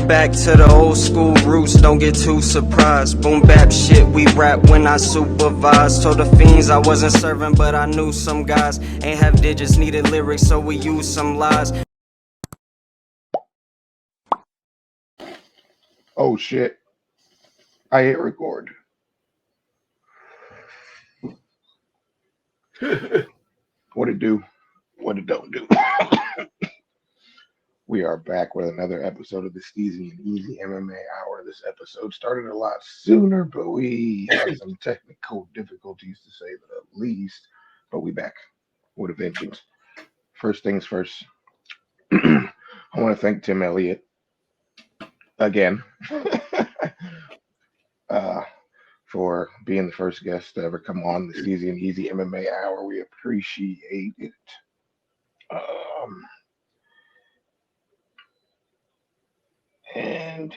back to the old school roots, don't get too surprised. Boom bap shit, we rap when I supervise. Told the fiends I wasn't serving, but I knew some guys ain't have digits, needed lyrics, so we used some lies. Oh shit. I hit record. What it do? What it don't do? We are back with another episode of the Steezy and Eazy MMA Hour. This episode started a lot sooner, but we had some technical difficulties to say the least. But we back with a vengeance. First things first. I want to thank Tim Elliott again for being the first guest to ever come on the Steezy and Eazy MMA Hour. We appreciate it. And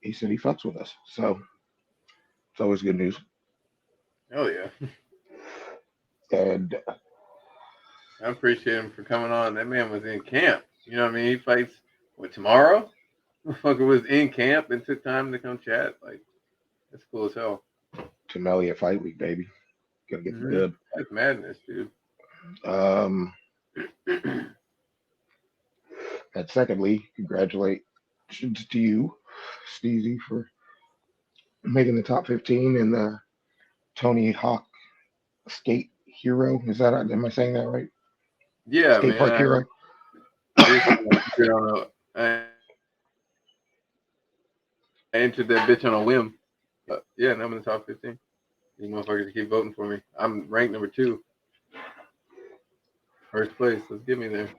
he said he fucks with us. So it's always good news. Oh yeah. And I appreciate him for coming on. That man was in camp. You know what I mean? He fights tomorrow? Motherfucker was in camp and took time to come chat. Like, that's cool as hell. Tim Elliott Fight Week, baby. Gotta get the dub. That's madness, dude. And secondly, congratulations to you, Steezy, for making the top 15 in the Tony Hawk Skate Hero. Is that, am I saying that right? Yeah, Skate man. Park Hero. I entered that bitch on a whim. But yeah, and I'm in the top 15. You motherfuckers keep voting for me. I'm ranked number 2. First place. Let's get me there.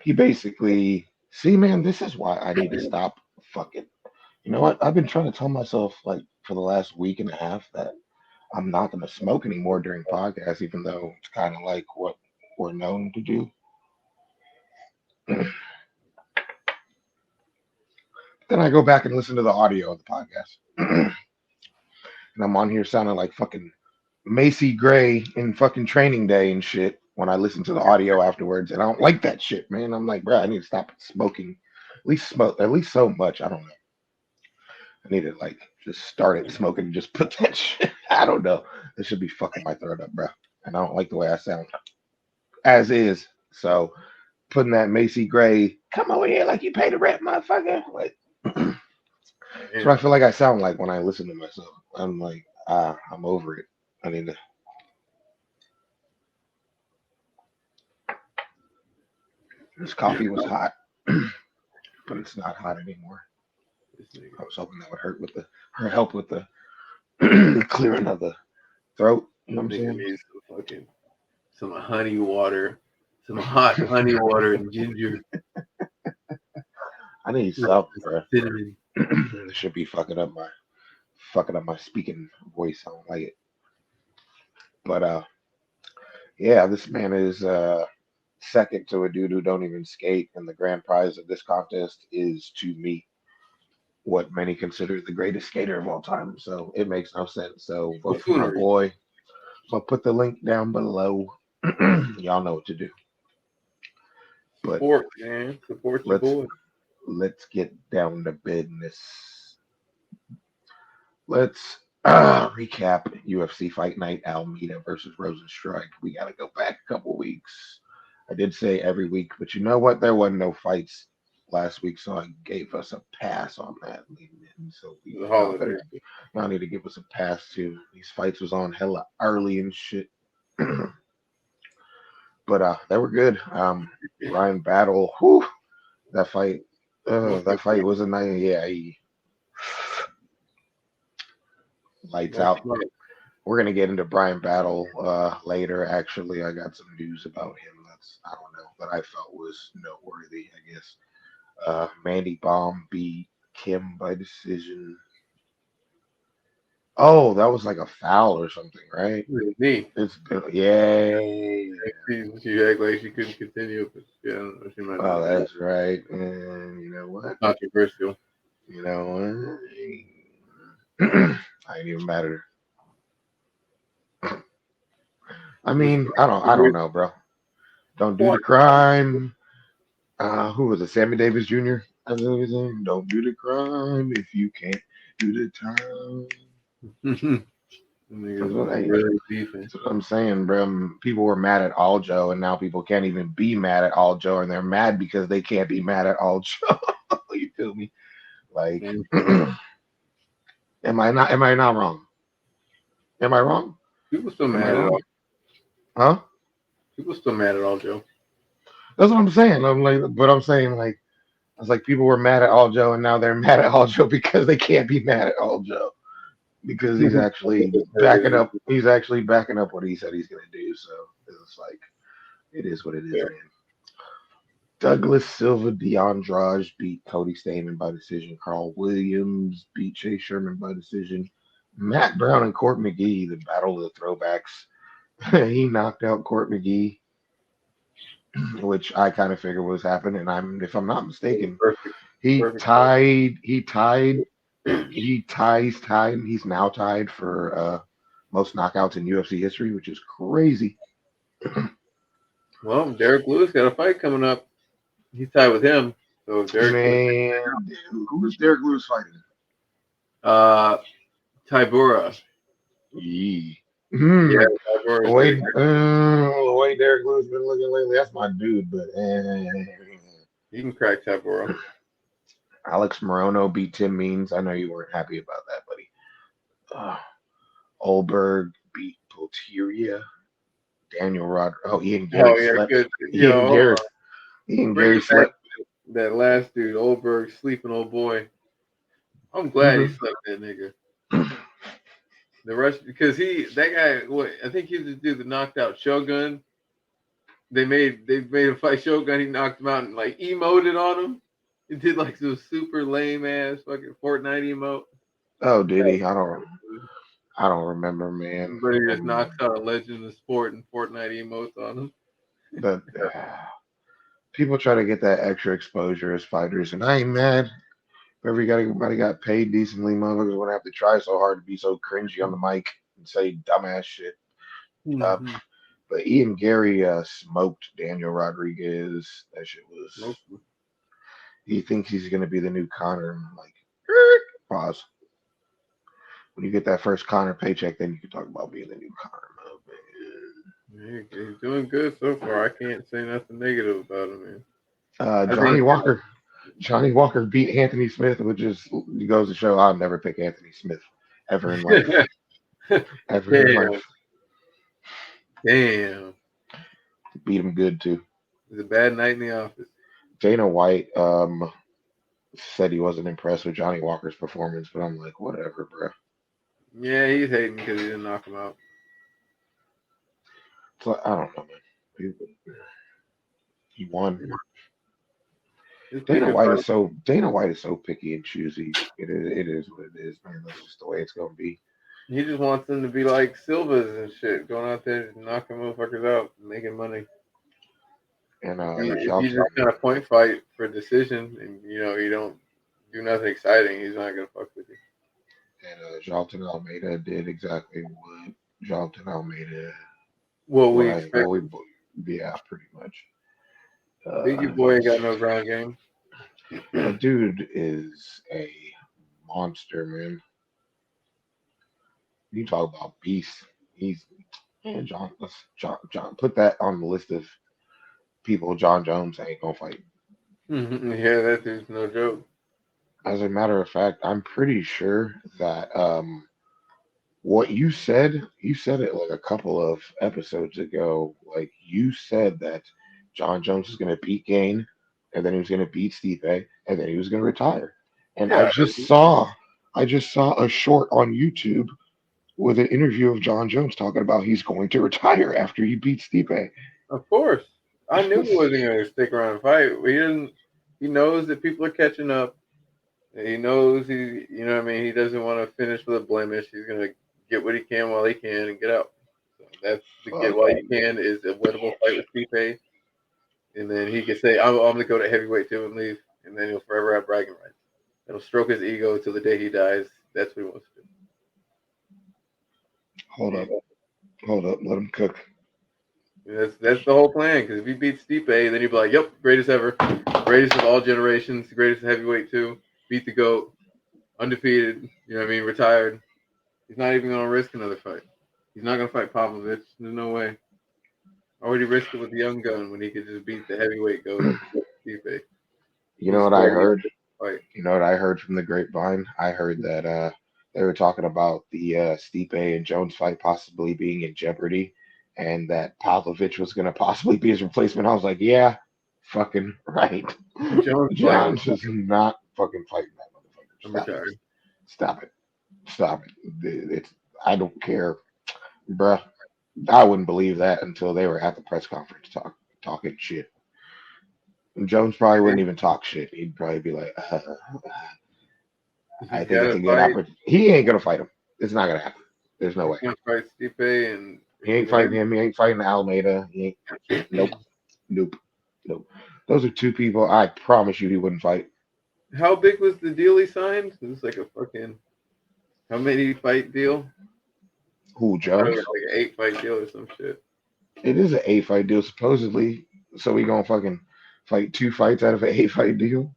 He basically, see, man, this is why I need to stop fucking. You know what? I've been trying to tell myself, like, for the last week and a half that I'm not going to smoke anymore during podcasts, even though it's kind of like what we're known to do. Then I go back and listen to the audio of the podcast. And I'm on here sounding like fucking Macy Gray in fucking Training Day and shit when I listen to the audio afterwards. And I don't like that shit, man. I'm like, bro, I need to stop smoking. At least so much. I don't know. I need to like just start it smoking and just put that shit. I don't know. This should be fucking my throat up, bro. And I don't like the way I sound as is. So putting that Macy Gray, come over here like you pay the rent, motherfucker. Like, that's what I feel like I sound like when I listen to myself. I'm like, I'm over it. I need to. This coffee was hot, but it's not hot anymore. I was hoping that would help with the clearing of the throat. You know what I'm saying? Need some honey water, some hot honey water and ginger. I need something, bro. This should be fucking up my speaking voice. I don't like it. But yeah, this man is second to a dude who don't even skate, and the grand prize of this contest is to me what many consider the greatest skater of all time. So it makes no sense. So vote for my boy. I'll put the link down below. Y'all know what to do. But support, man. Support your boy. Let's get down to business. Let's recap UFC Fight Night Almeida versus Rosenstrike. We got to go back a couple weeks. I did say every week, but you know what? There wasn't no fights last week, so I gave us a pass on that. So y'all need to give us a pass too. These fights was on hella early and shit. But they were good. Ryan Battle, whew, that fight was a nice. Yeah, lights out. We're gonna get into Brian Battle later. Actually, I got some news about him I don't know, that I felt was noteworthy. I guess Mandy Baum beat Kim by decision. Oh, that was like a foul or something, right? Me. It's yay. She act like she couldn't continue, but yeah, she might. Oh, that's right. And you know what? Controversial. You know what? I ain't even mad at her. I mean, I don't know, bro. Don't do the crime. Who was it? Sammy Davis Jr. Don't do the crime if you can't do the time. That's Niggas what, was really beefing. that's what I'm saying, bro. People were mad at All Joe, and now people can't even be mad at All Joe, and they're mad because they can't be mad at All Joe. You feel me? Like, Same thing. am I not wrong? Am I wrong? People still Am I mad at all. wrong? Huh? People still mad at all Joe. That's what I'm saying. I'm like, but I'm saying like, I was like, people were mad at All Joe, and now they're mad at All Joe because they can't be mad at All Joe because he's actually backing up. He's actually backing up what he said he's gonna do. So it's like, it is what it is, Yeah. man. Douglas Silva, DeAndrade beat Cody Stamen by decision. Carl Williams beat Chase Sherman by decision. Matt Brown and Court McGee, the battle of the throwbacks. He knocked out Court McGee, which I kind of figured was happening. And if I'm not mistaken, Perfect. he Perfect. tied. He's now tied for most knockouts in UFC history, which is crazy. Well, Derek Lewis got a fight coming up. He's tied with him. So Derek Man, who is Derek Lewis fighting? Tybura. Yee. Yeah, Hmm. Tybura is The way Derek Lewis been looking lately, that's my dude. But he can crack Tybura. Alex Morono beat Tim Means. I know you weren't happy about that, buddy. Olberg beat Poteria. Daniel Rod. Oh, Ian Gary Oh yeah, slept. good. Ian Yo, hold Gary. on. Ian Bring Gary it back slept. to that last dude, Oldberg, sleeping old boy. I'm glad he Mhm. slept that nigga. The rest because that guy what I think he's the dude that knocked out Shogun. They made him fight Shogun, he knocked him out and like emoted on him. He did like some super lame ass fucking Fortnite emote. Oh, did he? I don't remember, man. But he just knocks out a legend of the sport and Fortnite emotes on him. But people try to get that extra exposure as fighters, and I ain't mad. If everybody got paid decently, motherfuckers wouldn't have to try so hard to be so cringy on the mic and say dumbass shit. Uh, Mm-hmm. but Ian Gary smoked Daniel Rodriguez. That shit was. He thinks he's gonna be the new Connor. I'm like, pause. When you get that first Connor paycheck, then you can talk about being the new Connor. He's doing good so far. I can't say nothing negative about him, man. Johnny Walker beat Anthony Smith, which is goes to show I'll never pick Anthony Smith ever in life. Ever in Damn. life. Damn. Beat him good too. It's a bad night in the office. Dana White said he wasn't impressed with Johnny Walker's performance, but I'm like, whatever, bro. Yeah, he's hating because he didn't knock him out. So I don't know, man. He won. Dana White is so picky and choosy. It is what it is, man. That's just the way it's gonna be. He just wants them to be like Silvas and shit, going out there and knocking motherfuckers out, making money. And If you just kind of point fight for decision and you don't do nothing exciting, he's not gonna fuck with you. And Jalton Almeida did exactly what Jalton Almeida. What we expect. Yeah, pretty much. Biggie boy ain't got no ground game. That dude is a monster, man. You talk about beast. He's man, John. Put that on the list of people John Jones ain't gonna fight. Yeah, that dude's no joke. As a matter of fact, I'm pretty sure that what you said it like a couple of episodes ago. Like you said that John Jones is gonna beat Gain, and then he was gonna beat Stipe, and then he was gonna retire. And Yeah, I just saw a short on YouTube with an interview of John Jones talking about he's going to retire after he beats Stipe. of course. I knew he wasn't gonna stick around and fight. He doesn't. He knows that people are catching up. He knows he doesn't want to finish with a blemish. He's gonna get what he can while he can and get out. So that's the get while you can is a winnable fight with Stipe, and then he can say, "I'm gonna go to heavyweight too and leave," and then he'll forever have bragging rights. It'll stroke his ego till the day he dies. That's what he wants to do. Hold up, let him cook. That's the whole plan. Because if he beats Stipe, then he'll be like, "Yep, greatest ever." greatest of all generations, the greatest heavyweight too. Beat the GOAT, undefeated. You know what I mean? Retired. He's not even gonna risk another fight. He's not gonna fight Popovich. There's no way. Why would he risk it with the young gun when he could just beat the heavyweight GOAT, Stipe? You know He's what I scared to heard? fight. You know what I heard from the grapevine? I heard that they were talking about the Stipe and Jones fight possibly being in jeopardy, and that Pavlovich was going to possibly be his replacement. I was like, yeah, fucking right. Jones fight was Jones is not fucking fighting that motherfucker. I'm Stop it. retired. Stop it. Stop it. It's I don't care, bruh. I wouldn't believe that until they were at the press conference talking shit. And Jones probably wouldn't even talk shit. He'd probably be like, I He's think it's gotta a good fight. opportunity. He ain't gonna fight him. It's not gonna happen. There's no He's way. gonna fight Stipe and He ain't fighting win. him. He ain't fighting Almeida. He ain't. Nope. Nope. Nope. Those are two people I promise you he wouldn't fight. How big was the deal he signed? It was like a fucking how many fight deal? Who, I thought it was Jones? like an 8 fight deal or some shit. It is an 8 fight deal supposedly. So we gonna fucking fight 2 fights out of an 8 fight deal?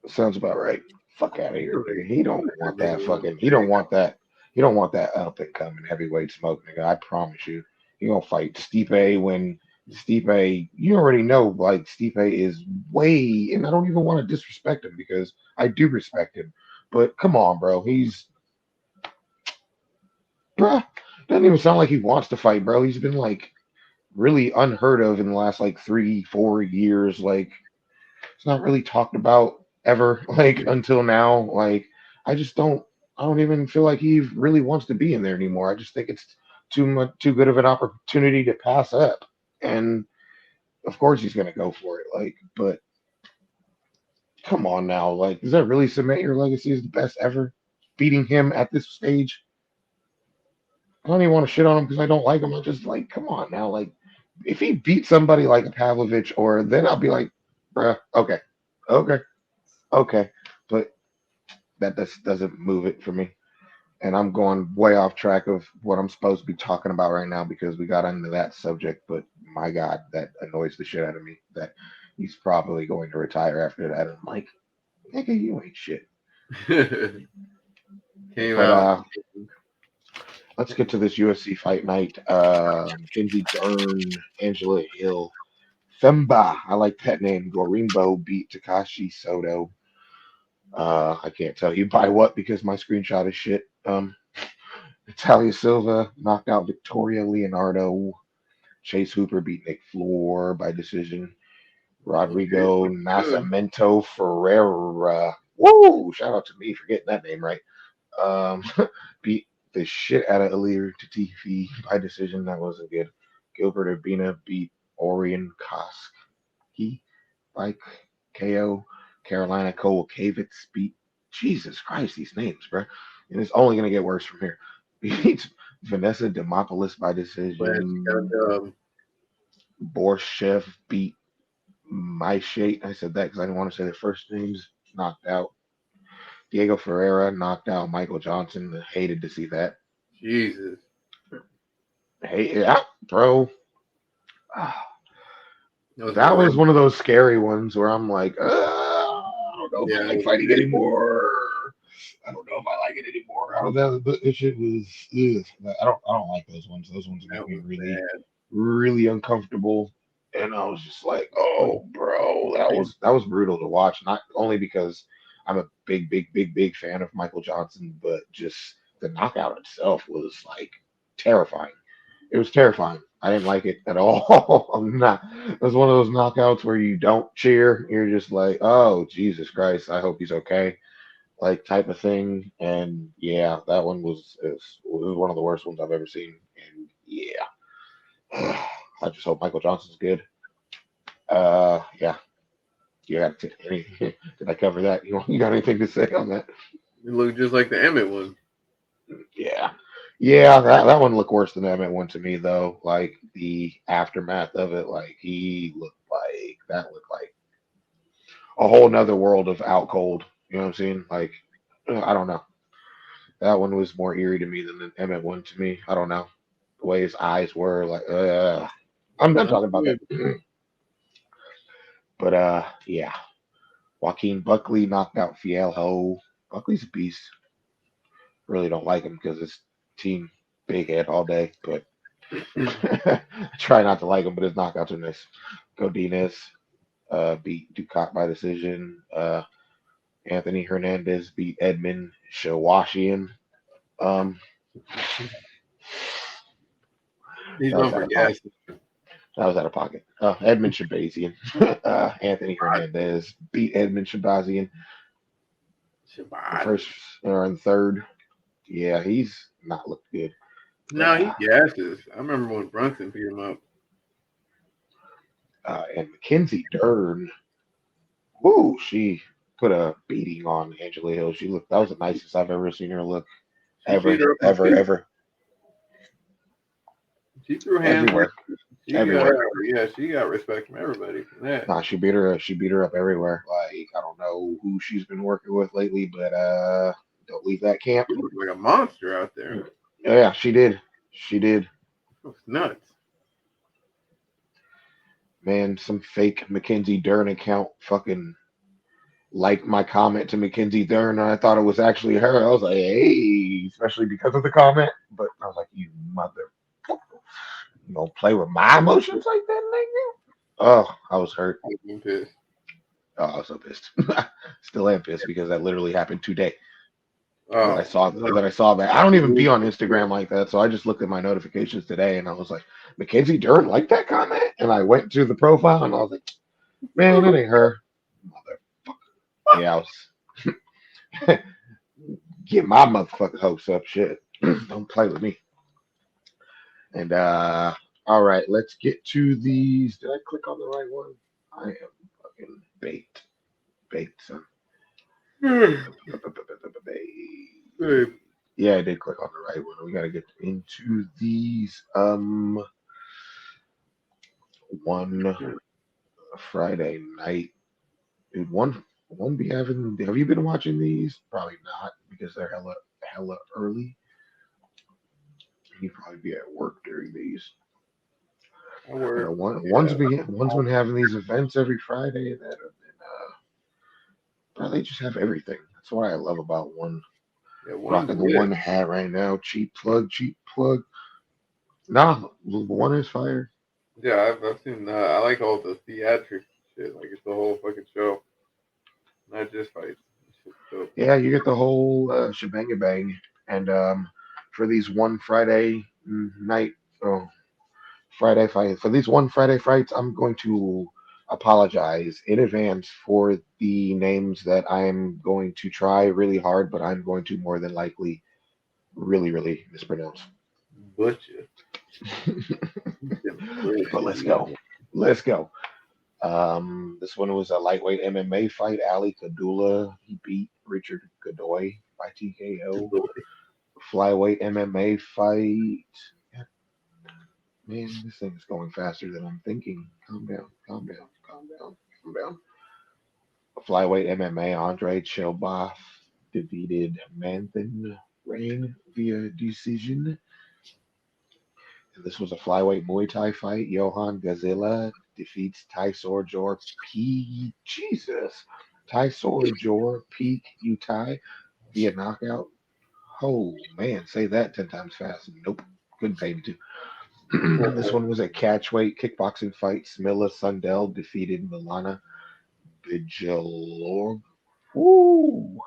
Sounds about right. Fuck out of here, Really? nigga. He don't want Nigga that wants fucking. He don't want that. He don't want that up and coming heavyweight smoke, nigga. I promise you. He gonna fight Stipe when Stipe. You already know, like Stipe is way, and I don't even want to disrespect him because I do respect him. But come on, bro. He's bruh. Doesn't even sound like he wants to fight, bro. He's been like really unheard of in the last like 3, 4 years. Like it's not really talked about ever like until now. Like I don't even feel like he really wants to be in there anymore. I just think it's too good of an opportunity to pass up. And of course he's gonna go for it. Like, but come on now, like, does that really cement your legacy as the best ever? Beating him at this stage? I don't even want to shit on him because I don't like him. I'm just like, come on now. Like, if he beat somebody like a Pavlovich, or then I'll be like, bruh, okay, okay, okay. But that just doesn't move it for me. And I'm going way off track of what I'm supposed to be talking about right now because we got into that subject. But my God, that annoys the shit out of me that he's probably going to retire after that. I'm like, nigga, you ain't shit. Came But out. let's get to this UFC fight night. Mackenzie Dern, Angela Hill, Femba. I like that name. Gorimbo beat Takashi Soto. I can't tell you by what because my screenshot is shit. Natalia Silva knocked out Victoria Leonardo. Chase Hooper beat Nick Floor by decision. Okay, Rodrigo looking good. Nascimento Ferreira. Woo! Shout out to me for getting that name right. Um, beat the shit out of Ilir Tatifi by decision. That wasn't good. Gilbert Urbina beat Orion Koski by KO. Carolina Kowalkiewicz beat Jesus Christ, these names, bro. And it's only going to get worse from here. Beats Vanessa Demopoulos by Glad she got decision. a dub. Borshev beat My Shate. I said that because I didn't want to say their first names. Knocked out. Diego Ferreira knocked out Michael Johnson. Hated to see that. Jesus. Hey, yeah, bro. Ah, That was that was horrendous. one of those scary ones where I'm like, I don't know if Yeah, I it like was fighting anymore. I don't know if I like it anymore. I don't know, but it shit was. Ugh. I don't like those ones. Those ones that make me was really, bad. really uncomfortable. And I was just like, oh, bro, that was brutal to watch. Not only because I'm a big, big, big, big fan of Michael Johnson, but just the knockout itself was like terrifying. It was terrifying. I didn't like it at all. I'm not. It was one of those knockouts where you don't cheer. You're just like, oh Jesus Christ, I hope he's okay, like type of thing. And yeah, that one was one of the worst ones I've ever seen. And yeah, I just hope Michael Johnson's good. Yeah, you got any? Did I cover that? You got anything to say on that? It looked just like the Emmett one. Yeah. Yeah, that one looked worse than that one to me though. Like the aftermath of it, like he looked like that looked like a whole nother world of out cold. You know what I'm saying? Like I don't know. That one was more eerie to me than the Emmett one to me. I don't know. The way his eyes were like I'm done Not talking about that. good. But yeah, Joaquin Buckley knocked out Fiel Ho. Buckley's a beast. Really don't like him because his team big head all day, but I try not to like him. But his knockouts are nice. Godinez beat Ducat by decision. Anthony Hernandez beat Edmund Shawashian. Um, He's that was known out for of pocket. gas. That was out of pocket. Edmund Shabazian. Anthony Hernandez beat Edmund Shabazian in Shabazz. first or in third. Yeah, he's not looked good. But No, he gasses. I remember when Brunson beat him up. and Mackenzie Dern, whoo, she put a beating on Angela Hill. She looked that was the nicest I've ever seen her look. She beat Ever, her up on ever, feet. ever, She threw hands. everywhere, She everywhere. yeah, she got respect from everybody from that. Nah, she beat her up everywhere. Like I don't know who she's been working with lately, but don't leave that camp. She looked like a monster out there. Yeah, she did. She did. It was nuts. Man, some fake Mackenzie Dern account fucking liked my comment to Mackenzie Dern, and I thought it was actually her. I was like, hey, especially because of the comment. But I was like, you mother, you don't play with my emotions like that, nigga. Oh, I was hurt. I'm pissed. Oh, I was so pissed. Still am pissed because that literally happened today. That I Oh, saw that I saw that. I don't even be on Instagram like that, so I just looked at my notifications today and I was like, Mackenzie Dern liked that comment, and I went to the profile and I was like, man, that ain't her. Motherfucker. Yeah, I was get my motherfucking hopes up. Shit, don't play with me. And all right, let's get to these. Did I click on the right one? I am fucking baked, son. Hey, Yeah, I did click on the right one. We gotta get into these. One Friday night, dude. One be having. Have you been watching these? Probably not because they're hella early. You probably be at work during these. I But work. one's been having these events every Friday that have been. Bro, they just have everything. That's what I love about one. Yeah, one's Rocking the lit. one hat right now. Cheap plug, cheap plug. Nah, the one is fire. Yeah, I've seen. I like all the theatric shit. Like it's the whole fucking show, not just fights. It's just dope. Yeah, you get the whole shebang bang. And for these one Friday night, oh, Friday fight, for these one Friday fights, I'm going to apologize in advance for the names that I'm going to try really hard, but I'm going to more than likely really mispronounce. Butcher. But let's go. Let's go. This one was a lightweight MMA fight. Ali Kadula, he beat Richard Godoy by TKO. Flyweight MMA fight. Man, this thing is going faster than I'm thinking. Calm down, calm down, calm down, calm down. Flyweight MMA, Andre Chelboff defeated Manthan Rain via decision. And this was a flyweight Muay Thai fight. Johan Gazilla defeats Tysor Jor P. Jesus. Tysor Jor Peak Utai via knockout. Oh man, say that 10 times fast. Nope. Couldn't pay me to. This one was a catchweight kickboxing fight. Smilla Sundell defeated Milana Bijalor. Woo!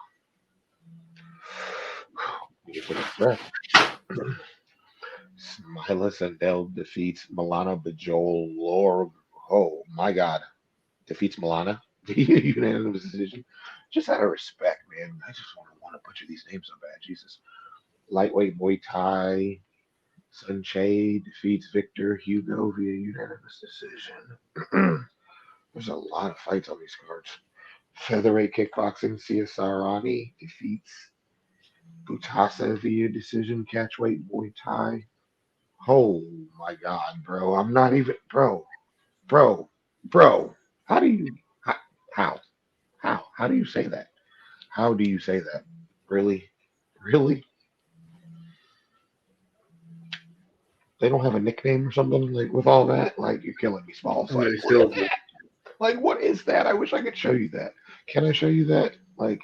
Need to take a breath. Smila Sundell defeats Milana Bijolor. Oh my God. Defeats Milana. Unanimous decision. Just out of respect, man. I just want to butcher these names so bad. Jesus. Lightweight Muay Thai. Sunche defeats Victor Hugo via unanimous decision. There's a lot of fights on these cards. Featherweight kickboxing, Ciasarani defeats Butasa via decision. Catchweight Muay Thai. Oh my God, bro! I'm not even, bro, bro. How do you, how, how, how do you say that? How do you say that? Really, really? They don't have a nickname or something like with all that. Like you're killing me, Smalls. Like Somebody what? still. Like, what is that? I wish I could show you that. Can I show you that? Like,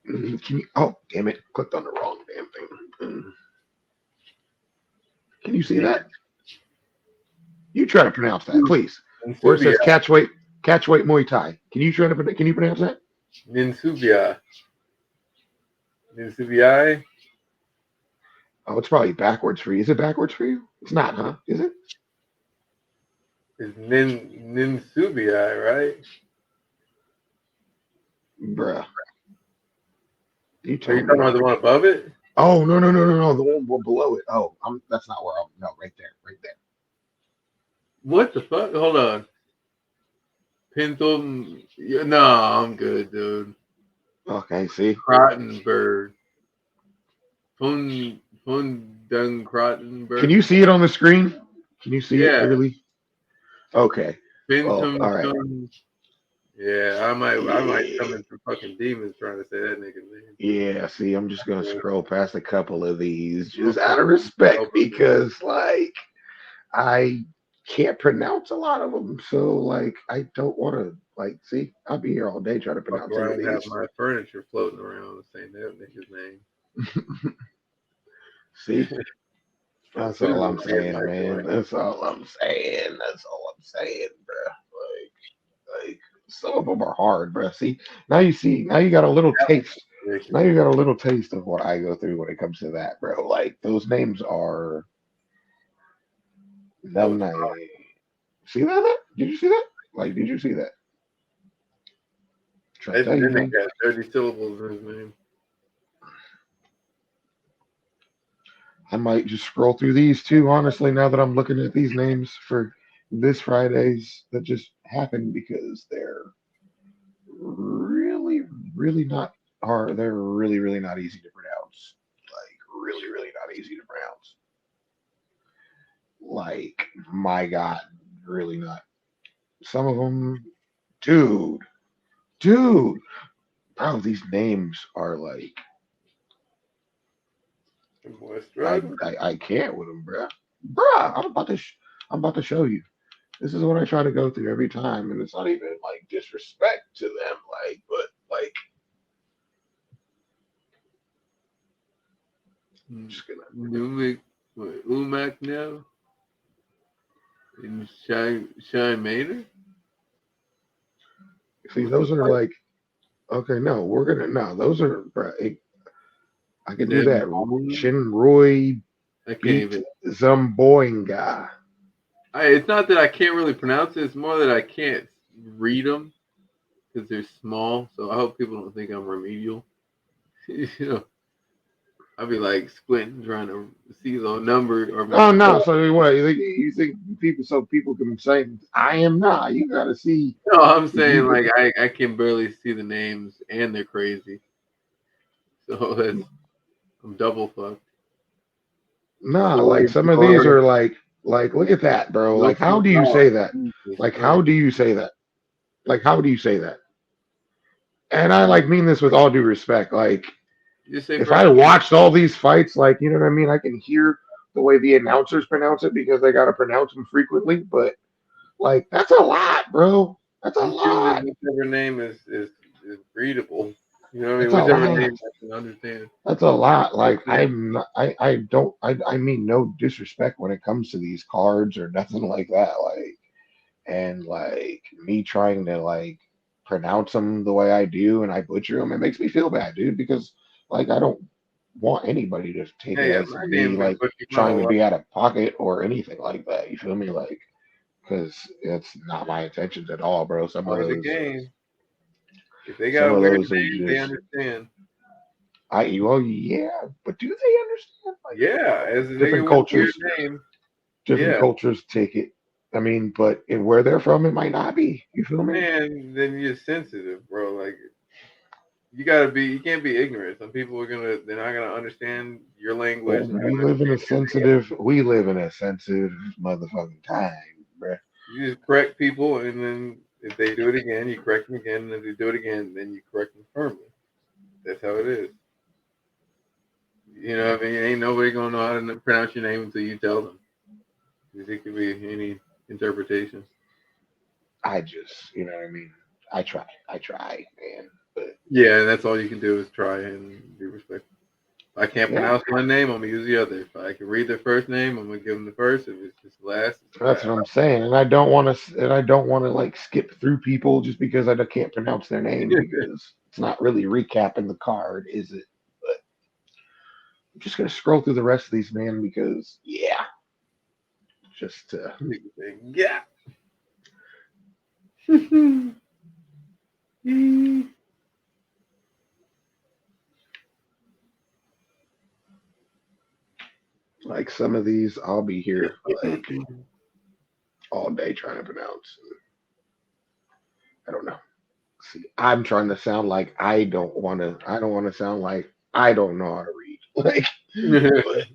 can you? Oh, damn it! Clicked on the wrong damn thing. Can you see Yeah. that? You try to pronounce that, please. Where it Ninsubia. says catch weight Muay Thai. Can you try to? Can you pronounce that? Ninsubia. Ninsubiai. Oh, it's probably backwards for you. Is it backwards for you? It's not, huh? Is it? It's Ninsubiai, right? Bruh. You Are tell you me. talking about the one above it? Oh, no. The one below it. Oh, that's not where I'm. No, right there. Right there. What the fuck? Hold on. Pinto. Yeah, no, I'm good, dude. Okay, see? Krottenberg. Fundung Can Krottenberg. you see it on the screen? Can you see it Yeah. clearly? Okay. Oh, Pintum all right. Tun. Yeah, I might come in for fucking demons trying to say that nigga's name. Yeah, see, I'm just gonna Yeah. scroll past a couple of these I'm a just out of fucking respect helper, man. because like I can't pronounce a lot of them. So like I don't wanna like see, I'll be here all day trying to Fuck pronounce some of around and have these. my furniture floating around saying that nigga's name. See? My That's all food I'm get saying, my man. joint. That's all I'm saying. That's all I'm saying, bro. Like some of them are hard, bro. See, now you got a little taste. Now Ridiculous. you got a little taste of what I go through when it comes to that, bro. Like those names are That was none. See that? Did you see that? Like, did you see that? Trying to that tell you, nigga man. got 30 syllables in his name. I might just scroll through these too, honestly, now that I'm looking at these names for this Fridays that just happened because they're really, really not hard. They're really, really not easy to pronounce. Like, really, really not easy to pronounce. Like, my God, really not. Some of them, dude, dude, bro, these names are like, That boy struggling. I can't with them, bro. Bruh, I'm about to show you. This is what I try to go through every time, and it's not even like disrespect to them, like, but like, I'm just gonna Numik, what, Umak now? And Shine Maynard? see. What the Those are fuck? like, okay, no, we're gonna no. Those are, bruh, I can do Sam that. Bone? Chinroy I can't beat even. Zumboinga. It's not that I can't really pronounce it. It's more that I can't read them because they're small. So I hope people don't think I'm remedial. you know, I'll be like squinting trying to see the number or Oh misspell. no! So what? You think people so people can say I am not? You gotta see No, I'm if saying you like I can barely see the names and they're crazy. So I'm double fucked. nah. Like some of these Floydor, are like look at that, bro. Like how do you oh, say that? Jesus Like how Christ. do you say that? Like how do you say that? And I like mean this with all due respect. Like You say if I Brandon? watched all these fights, like you know what I mean, I can hear the way the announcers pronounce it because they gotta pronounce them frequently. But like that's a lot, bro. That's a I'm choosing lot. whichever name is readable. You know what I mean? That's a Whichever lot. name I can understand. That's a lot. I Like can't. I'm not, I don't I mean no disrespect when it comes to these cards or nothing like that. Like and like me trying to like pronounce them the way I do and I butcher them, it makes me feel bad, dude, because like I don't want anybody to take it Hey, as my me name's been like butchered my trying whole to life. be out of pocket or anything like that. You feel me? Like because it's not my intentions at all, bro. Part of the game. If they got Some a of weird those are name, they just understand. I well yeah, but do they understand? Like Yeah, as a different nigga with a weird cultures name. different Yeah, cultures take it. I mean, but in where they're from, it might not be. You feel me? man, then you're sensitive, bro. Like you can't be ignorant. Some people they're not gonna understand your language. Well, They're not gonna understand we live in a sensitive motherfucking time, bruh. you just correct people, and then if they do it again, you correct them again, and if they do it again, then you correct them firmly. That's how it is. You know what I mean? Ain't nobody gonna know how to pronounce your name until you tell them. 'Cause it could be any interpretation. I just, you know what I mean. I try, man. But Yeah, and that's all you can do is try and be respectful. If I can't yeah, pronounce one name, I'm gonna use the other. If I can read their first name, I'm gonna give them the first. If it's just last, it's that's last. what I'm saying. And I don't want to like skip through people just because can't pronounce their name because it's not really recapping the card, is it? But I'm just gonna scroll through the rest of these, man, because yeah, just Yeah. like some of these, I'll be here like all day trying to pronounce. I don't know. See, I'm trying to sound like I don't want to. I don't want to sound like I don't know how to read. Like,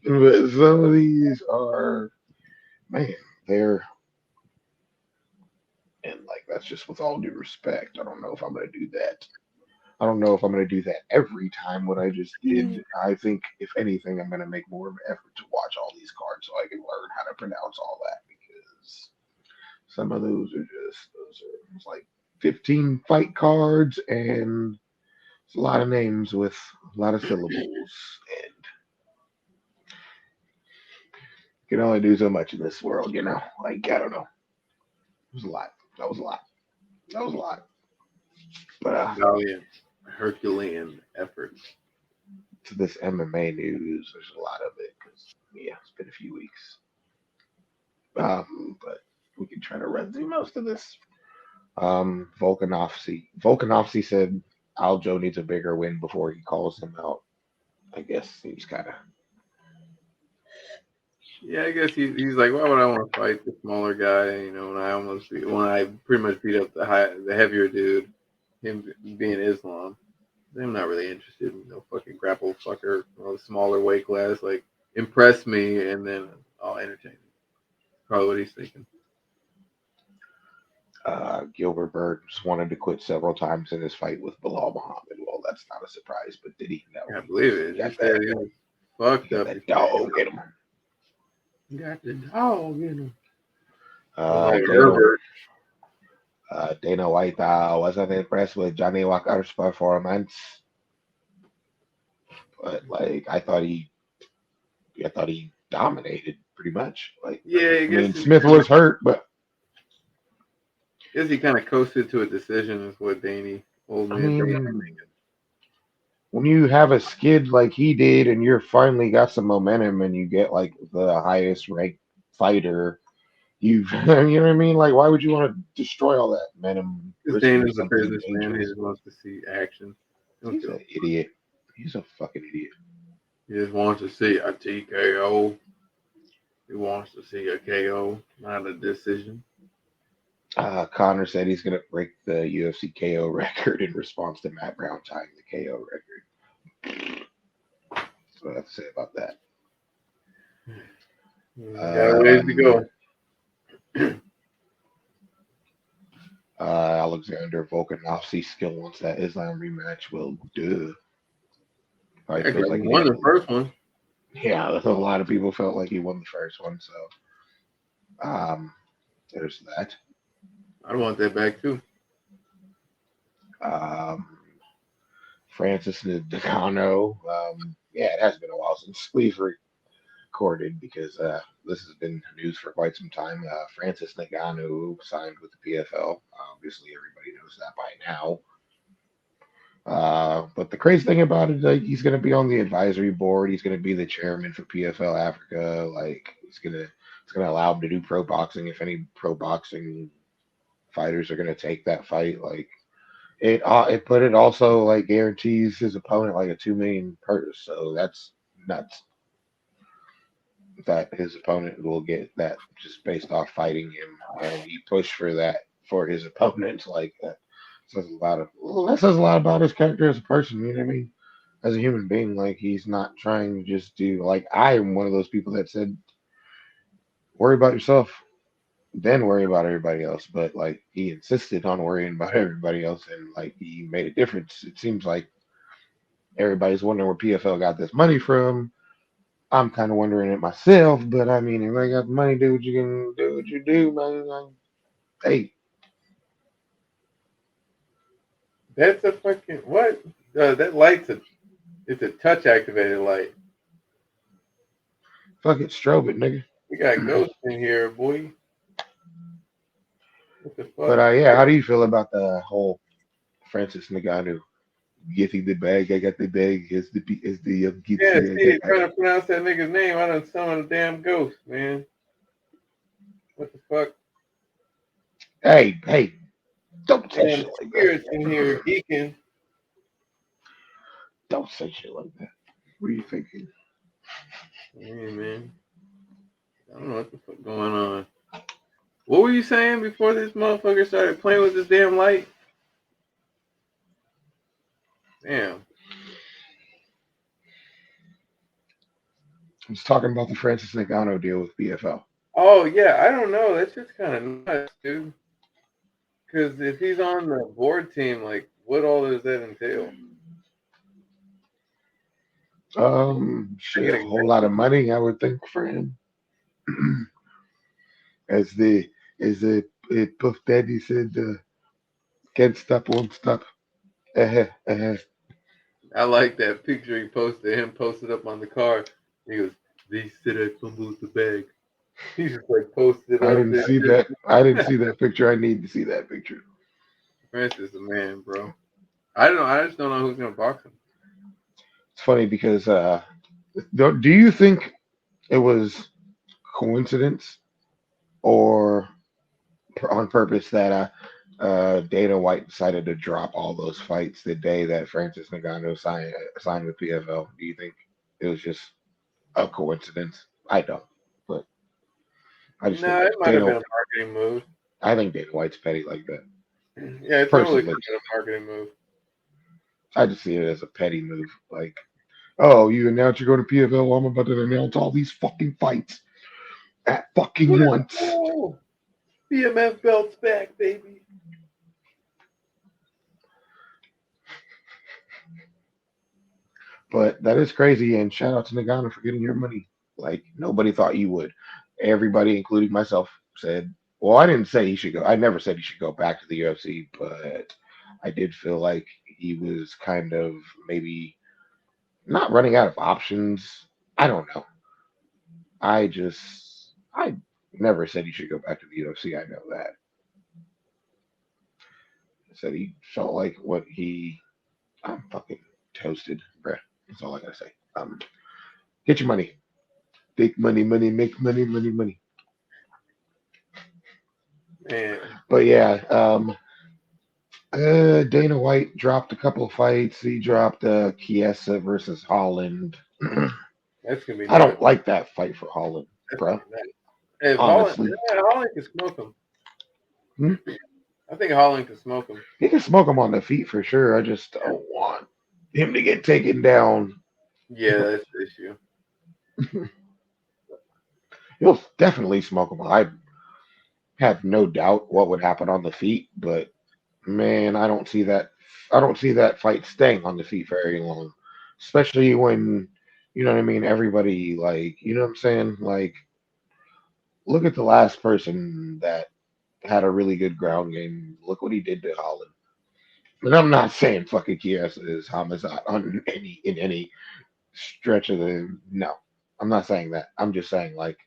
but some of these are, man, they're and like that's just with all due respect. I don't know if I'm gonna do that. I don't know if I'm gonna do that every time. What I just did. I think if anything, I'm gonna make more of an effort to watch all these cards so I can learn how to pronounce all that because some of those are it's like 15 fight cards and it's a lot of names with a lot of syllables, and you can only do so much in this world, you know. Like I don't know, it was a lot. That was a lot. That was a lot. But Valiant, Herculean effort. to this MMA news, there's a lot of it because yeah, it's been a few weeks. But we can try to run through most of this. Volkanovski said Aljo needs a bigger win before he calls him out. I guess he's kind of Yeah, I guess he's like, why would I want to fight the smaller guy? When I pretty much beat up the heavier dude, him being Islam. I'm not really interested in no fucking grapple fucker or a smaller weight class. Like, impress me and then I'll entertain you. Probably what he's thinking. Gilbert Burns wanted to quit several times in his fight with Bilal Muhammad. Well, that's not a surprise, but did he? No, I believe it. he He got said that. he was He fucked got up that before dog in him. he got the dog in him. Uh, Like Dana, Herbert. Dana White wasn't impressed with Johnny Walker's performance, but like I thought he dominated pretty much. Like, Yeah, I I guess mean, Smith was hurt, but he kind of coasted to a decision is what Danny I ultimately ended up mean, when you have a skid like he did, and you're finally got some momentum, and you get like the highest ranked fighter, you you know what I mean? Like, why would you want to destroy all that momentum, because risking Dana's a something businessman. He dangerous? just wants to see action. He don't He's give a an fuck. idiot. He's a fucking idiot. He just wants to see a TKO. He wants to see a KO, not a decision. Connor said he's going to break the UFC KO record in response to Matt Brown tying the KO record. That's what I have to say about that. Got a ways to go. Alexander Volkanovski still wants that Islam rematch. Well, duh. Yeah, Probably feels 'cause he like he won didn't. the first one. Yeah, a lot of people felt like he won the first one. So there's that. I want that back too. Um, Francis Ngannou. Yeah, it has been a while since we've recorded because this has been news for quite some time. Francis Ngannou signed with the PFL. Obviously, everybody knows that by now. But the crazy thing about it, like, he's going to be on the advisory board. He's going to be the chairman for PFL Africa. Like, it's gonna allow him to do pro boxing if any pro boxing fighters are going to take that fight. Like, it also like guarantees his opponent like a 2 million purse. So that's nuts. That his opponent will get that just based off fighting him, and he pushed for that for his opponents. Like that says a lot about his character as a person. You know what I mean? As a human being, like he's not trying to just do like I am one of those people that said worry about yourself, then worry about everybody else. But like he insisted on worrying about everybody else, and like he made a difference. It seems like everybody's wondering where PFL got this money from. I'm kind of wondering it myself, but I mean, if I got the money, do what you can do, what you do, man. Like, hey, That's a fucking what? That light's it's a touch activated light. Fuck it, strobe it, nigga. We got ghosts in here, boy. What the But fuck? yeah, how do you feel about the whole Francis Ngannou getting the bag? I got the bag. Is the Yeah, Gitsi. see, trying to pronounce that nigga's name. I done summoned a damn ghost, man. What the fuck? Hey, don't say Damn shit like that. spirits in here geeking. Don't say shit like that. What are you thinking? Yeah, man. I don't know what the fuck going on. What were you saying before this motherfucker started playing with this damn light? Damn. I was talking about the Francis Ngannou deal with BFL. Oh yeah, I don't know. That's just kind of nuts, dude. Because if he's on the board team, like, what all does that entail? I Shit, get a whole lot of executive. money, I would think, for him. as the Puff Daddy said, can't stop, won't stop. Uh-huh. I like that picture he posted. Him posted up on the car. He goes, "They said I fumbled the bag." He just like posted I up. didn't see that. I didn't see that picture. I need to see that picture. Francis, the man, bro. I don't know. I just don't know who's gonna box him. It's funny because do you think it was coincidence or on purpose that Dana White decided to drop all those fights the day that Francis Ngannou signed with PFL? Do you think it was just a coincidence? I don't, but I just No, think it might have been a marketing move. I think Dana White's petty like that. Yeah, it totally could Personally, have been a marketing move. I just see it as a petty move. Like, oh, you announced you're going to PFL. Well, I'm about to announce all these fucking fights at fucking Let's once. go. BMF belts back, baby. But that is crazy. And shout out to Nagano for getting your money. Like nobody thought you would. Everybody, including myself, said, "Well, I didn't say he should go. I never said he should go back to the UFC, but I did feel like he was kind of maybe not running out of options. I don't know. I never said he should go back to the UFC. I know that. I said he felt like what he. I'm fucking toasted, bruh. That's all I gotta say. Get your money. Take money, money, make money, money, money. Man, But yeah, Dana White dropped a couple of fights. He dropped Chiesa versus Holland. that's gonna be I nuts. don't like that fight for Holland, That's gonna bro. be nuts. If Holland, Honestly, yeah, Holland can smoke him. hmm? I think Holland can smoke him. He can smoke him on the feet for sure. I just don't want him to get taken down. Yeah, that's the issue. He'll definitely smoke him. I have no doubt what would happen on the feet, but man, I don't see that. I don't see that fight staying on the feet very long, especially when you know what I mean. Everybody like you know what I'm saying. Like, look at the last person that had a really good ground game. Look what he did to Holland. And I'm not saying fucking Chiesa is homicide on any stretch of the no. I'm not saying that. I'm just saying like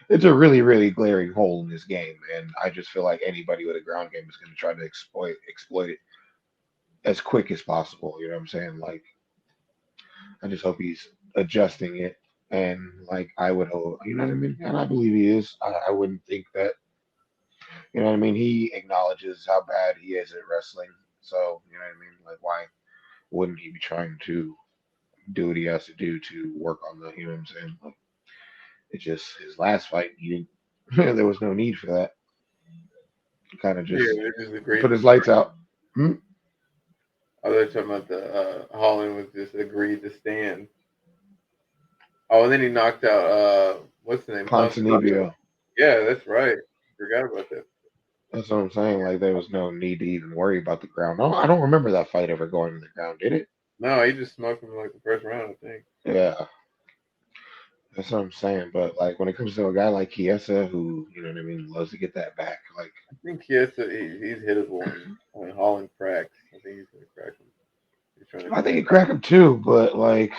it's a really glaring hole in this game, and I just feel like anybody with a ground game is going to try to exploit it as quick as possible. You know what I'm saying? Like I just hope he's adjusting it, and like I would hope, you know what I mean? And I believe he is. I wouldn't think that, you know what I mean? He acknowledges how bad he is at wrestling, so you know what I mean? Like why wouldn't he be trying to do what he has to do to work on the, you know what I'm saying? Like it's just his last fight, he didn't. There was no need for that. Kind of Yeah, just they just agreed put to his stand. lights out. Hmm? Oh, they're talking about the Holland was just agreed to stand. Oh, and then he knocked out what's the name? Ponzinibbio. Yeah, that's right. Forgot about that. That's what I'm saying. Like there was no need to even worry about the ground. No, I don't remember that fight ever going to the ground, did it? No, he just smoked him like the first round, I think. Yeah. That's what I'm saying. But like when it comes to a guy like Chiesa, who you know what I mean, loves to get that back. Like I think he's hittable when Holland cracks. I think he's gonna crack him. He's trying to I think crack he crack him too. But like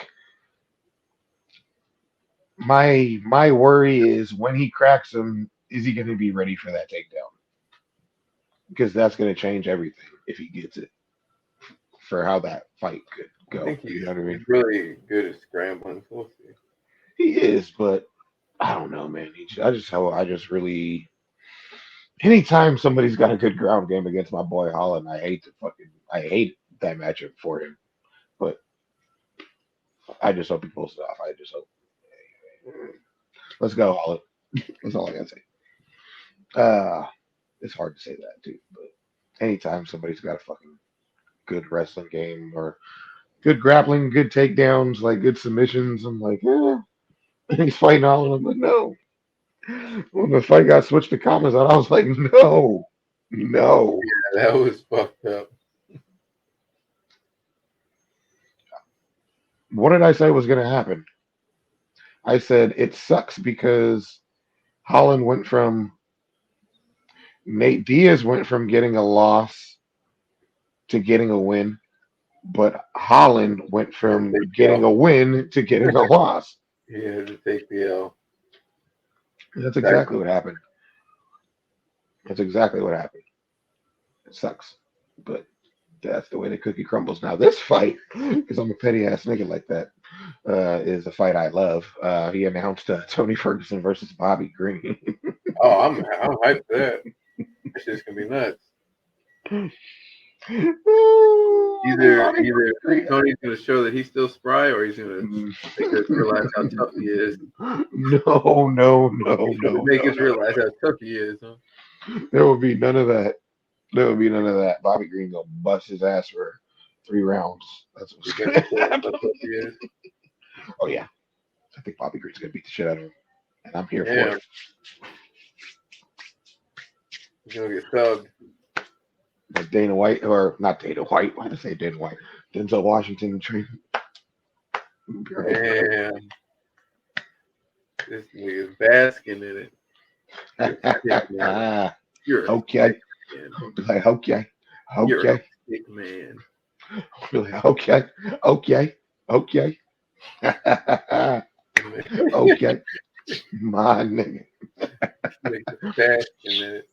my worry is when he cracks him, is he going to be ready for that takedown? Because that's going to change everything if he gets it for how that fight could I go. think You know what I he's mean? really good at scrambling. So we'll see. He is, but I don't know, man. I just really. Anytime somebody's got a good ground game against my boy Holland, I hate that matchup for him. But I just hope he pulls it off. I just hope. Let's go, Holland. That's all I gotta say. It's hard to say that too, but anytime somebody's got a fucking good wrestling game or good grappling, good takedowns, like good submissions, I'm like, yeah. And he's fighting Holland. I'm like, no. When the fight got switched to comments, I was like, no, no. Yeah, that was fucked up. What did I say was going to happen? I said it sucks because Holland went from Nate Diaz went from getting a loss to getting a win, but Holland went He had to from take the getting L. a win to getting a loss. He had to take the L. That's exactly what happened. That's exactly what happened. It sucks, but that's the way the cookie crumbles. Now this fight, because I'm a petty ass nigga like that, is a fight I love. He announced Tony Ferguson versus Bobby Green. Oh, I'm hyped for that. That shit's gonna be nuts. Either Tony's gonna show that he's still spry, or he's gonna make us realize how tough he is. No, no, no, He's gonna no, make no, us no. realize how tough he is, huh? There will be none of that. There will be none of that. Bobby Green gonna bust his ass for 3 rounds. That's what's He's gonna gonna show us how happen. tough he is. Oh yeah, I think Bobby Green's gonna beat the shit out of him, and I'm here for Damn, it. he's gonna get subbed. Like Dana White, or not Dana White. Why did I say Dana White? Denzel Washington train. Damn, this nigga's basking in it. You're a sick man. You're a Okay. sick man. Be like, okay, You're a okay. sick man. Be like, okay, okay, okay. Okay, my nigga. Nigga's basking in it.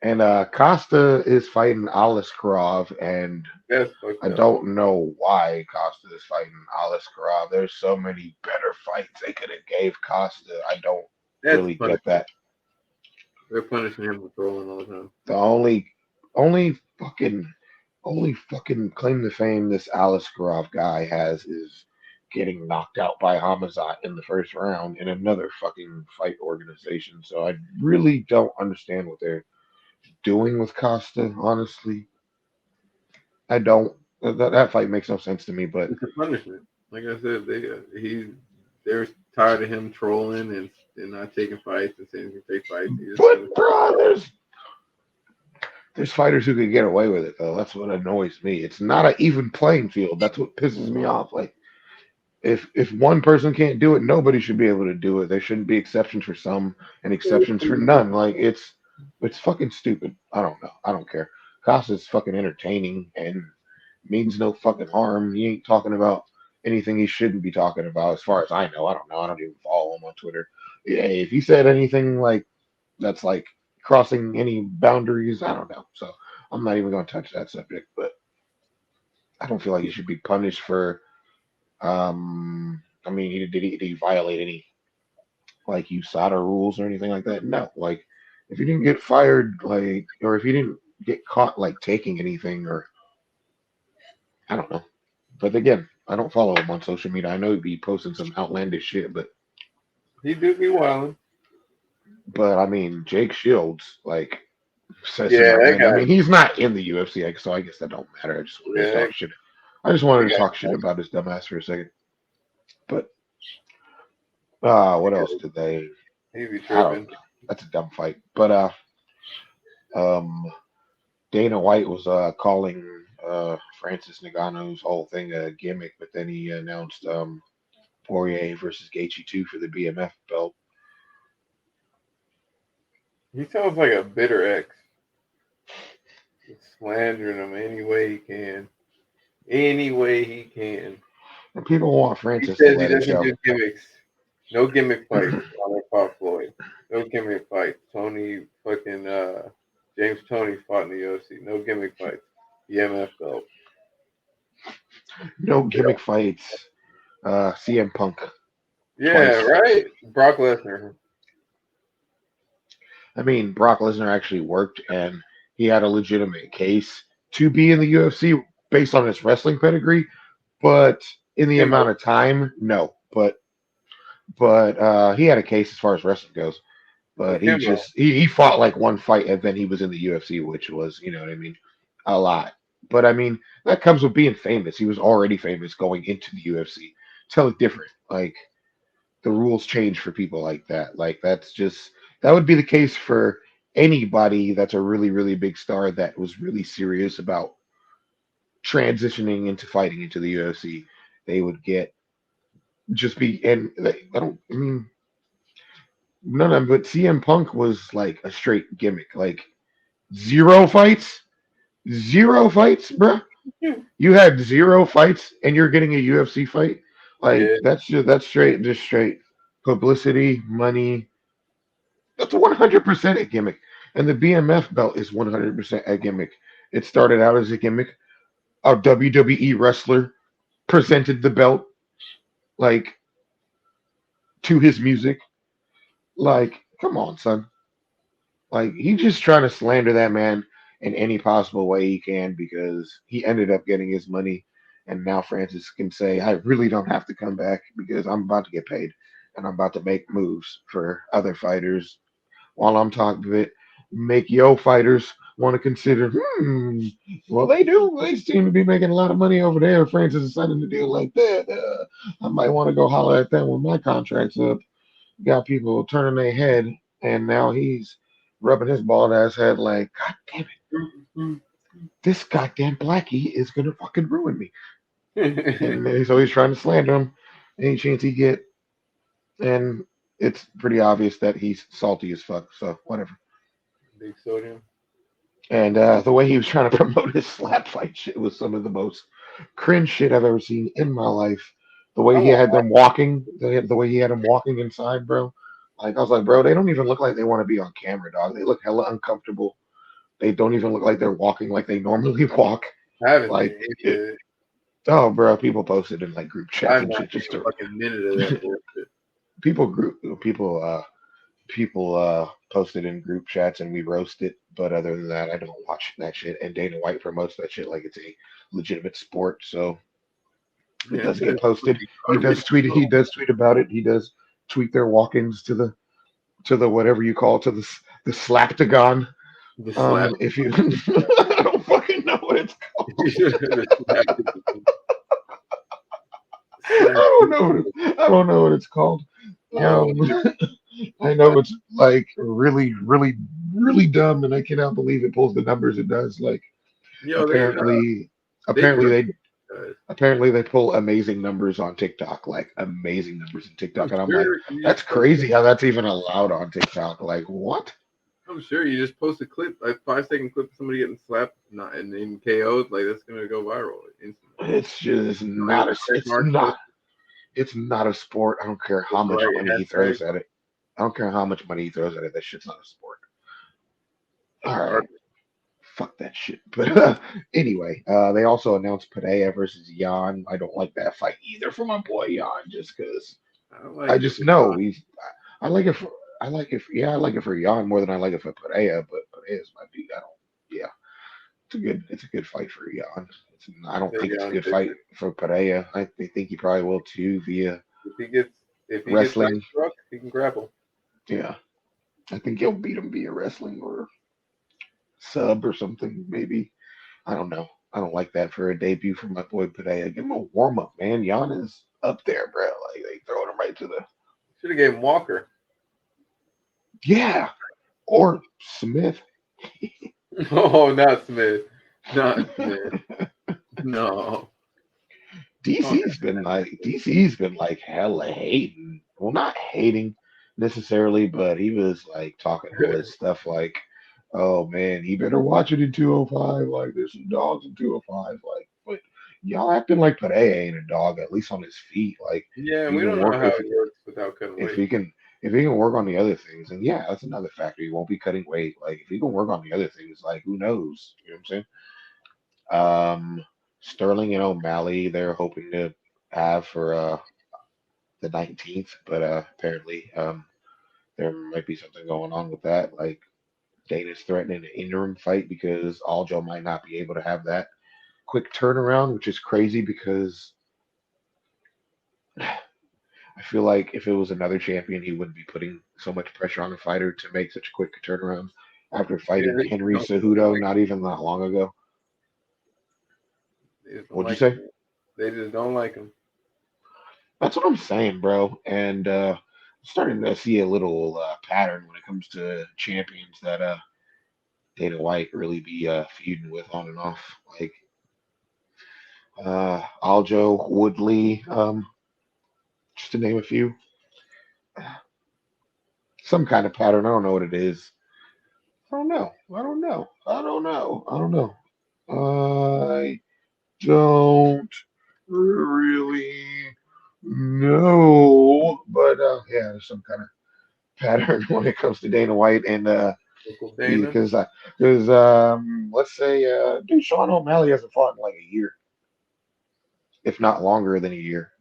And Costa is fighting Aliskerov, and That's fucked I up. don't know why Costa is fighting Aliskerov. There's so many better fights they could have gave Costa. I don't That's really punishment. get that. They're punishing him for trolling all the time. The only fucking claim to fame this Aliskerov guy has is getting knocked out by Hamazat in the first round in another fucking fight organization. So I really don't understand what they're doing with Costa, honestly. I don't. That fight makes no sense to me, but It's a punishment. Like I said, they're tired of him trolling and not taking fights and saying he can take fights. He just but bro, there's fighters who could get away with it though. That's what annoys me. It's not an even playing field. That's what pisses me off. Like if one person can't do it, nobody should be able to do it. There shouldn't be exceptions for some and exceptions for none. Like it's fucking stupid. I don't know. I don't care. Costa's fucking entertaining and means no fucking harm. He ain't talking about anything he shouldn't be talking about, as far as I know. I don't know. I don't even follow him on Twitter. Yeah, if he said anything like that's like crossing any boundaries, I don't know. So I'm not even going to touch that subject. But I don't feel like he should be punished for. I mean, did he violate any like USADA rules or anything like that? No. Like, if he didn't get fired, like, or if he didn't get caught like taking anything, or I don't know. But again, I don't follow him on social media. I know he'd be posting some outlandish shit, he do be wilding. but I mean, Jake Shields like says some Yeah, that outlandish. I guy. mean, he's not in the UFC, so I guess that don't matter. I just wanted to Yeah, talk shit. I just wanted that to guy. talk shit about his dumbass for a second. But what else did they? He be I don't tripping. know. That's a dumb fight. But um, Dana White was calling Francis Ngannou's whole thing a gimmick, but then he announced Poirier versus Gaethje 2 for the BMF belt. He sounds like a bitter ex. Just slandering him any way he can. Any way he can. And people want He Francis to says he let it doesn't show. do gimmicks. No gimmick fights. Conor fought Floyd. No gimmick fights. Tony fucking James Tony fought in the UFC. No gimmick fights. The MF belt. No gimmick fights. CM Punk Yeah, twice. right? Brock Lesnar. I mean, Brock Lesnar actually worked, and he had a legitimate case to be in the UFC based on his wrestling pedigree. But in the Kimbo. amount of time, no. But he had a case as far as wrestling goes. But he Kimbo. just he fought like one fight and then he was in the UFC, which was, you know what I mean, a lot. But I mean, that comes with being famous. He was already famous going into the UFC. Tell it different. Like the rules change for people like that. Like that would be the case for anybody that's a really, really big star that was really serious about transitioning into fighting into the UFC. They would get just be and I don't I mean none of them, but CM Punk was like a straight gimmick. Like zero fights, zero fights, bruh. You had zero fights and you're getting a UFC fight. Like Yeah. that's straight publicity, money. That's 100% a gimmick. And the BMF belt is 100% a gimmick. It started out as a gimmick. A WWE wrestler presented the belt like to his music. Like, come on, son. Like he's just trying to slander that man in any possible way he can because he ended up getting his money, and now Francis can say, "I really don't have to come back because I'm about to get paid, and I'm about to make moves for other fighters while I'm talking of it, make yo fighters want to consider, well, they do. They seem to be making a lot of money over there. Francis is signing a deal like that. I might want to go holler at them when my contract's up. Got people turning their head, and now he's rubbing his bald ass head like, God damn it, this goddamn blackie is gonna fucking ruin me. And so he's trying to slander him any chance he get, and it's pretty obvious that he's salty as fuck. So whatever. Big sodium. And the way he was trying to promote his slap fight shit was some of the most cringe shit I've ever seen in my life. The way I he won't had them walking, the way he had them walking inside, bro. Like I was like, bro, they don't even look like they want to be on camera, dog. They look hella uncomfortable. They don't even look like they're walking like they normally walk. I haven't seen Like, any it, of it. oh, bro, people posted in like group chats I've and not shit. seen Just a to, fucking minute of that bullshit. people posted in group chats and we roast it. But other than that, I don't watch that shit. And Dana White promotes that shit like it's a legitimate sport. So it Yeah, does get that's posted. fucking He does garbage. tweet. He does tweet about it. He does tweet their walk-ins to the whatever you call to the slaptagon. The slap. If you, I don't fucking know what it's called. The slap. Slap. I don't know. I don't know what it's called. Yo, Um, I know it's like really, really, really dumb, and I cannot believe it pulls the numbers it does. Like yo, apparently, they apparently grow. they apparently they pull amazing numbers on TikTok, like amazing numbers in I'm TikTok, and I'm like, sure you that's just post. crazy how that's even allowed on TikTok. Like what? I'm sure you just post a clip, like 5 second clip of somebody getting slapped, not and then KO'd. Like that's gonna go viral instantly. It's just You know, not a. It's trademark post not. It's not a sport. I don't care with how the much right money he hashtag. throws at it. I don't care how much money he throws at it. That shit's not a sport. All right. Garbage. Fuck that shit. But anyway, they also announced Padea versus Jan. I don't like that fight either for my boy Jan, just because I don't I like it. just know he's. I like it. I like it. Yeah, I like it for Jan more than I like it for Padea. But Padea's my dude. I don't. Yeah, it's a good. It's a good fight for Jan. I don't think it's a Young good fight different. for Padea. I think he probably will too via If he gets wrestling. struck, he can grapple. Yeah, I think he'll beat him via wrestling or sub or something maybe. I don't know. I don't like that for a debut for my boy Padea. Give him a warm up, man. Jan is up there, bro. Like they throwing him right to the Should have gave him Walker. yeah, or Smith. Oh, not Smith. Not Smith. No. DC's been like hella hating. Well, not hating necessarily, but he was like talking all this stuff like, "Oh man, he better watch it in 205. Like there's some dogs in 205. Like, but y'all acting like Pereira ain't a dog, at least on his feet. Like Yeah, if he we can don't know work, how it works without cutting if weight. he can if he can work on the other things, and yeah, that's another factor. He won't be cutting weight. Like if he can work on the other things, like who knows? You know what I'm saying? Sterling and O'Malley, they're hoping to have for the 19th, but apparently there might be something going on with that. Like Dana's threatening an interim fight because Aljo might not be able to have that quick turnaround, which is crazy because I feel like if it was another champion, he wouldn't be putting so much pressure on a fighter to make such a quick turnaround after Yeah, fighting they just Henry don't Cejudo like not even that long ago. they just don't What'd you like say? him. They just don't like him. That's what I'm saying, bro. And starting to see a little pattern when it comes to champions that Dana White really be feuding with on and off. Like Aljo, Woodley, just to name a few. Some kind of pattern. I don't know what it is. I don't know. I don't know. I don't know. I don't know. I don't really know. But yeah, there's some kind of pattern when it comes to Dana White and Uncle Dana. because let's say dude Sean O'Malley hasn't fought in like a year, if not longer than a year.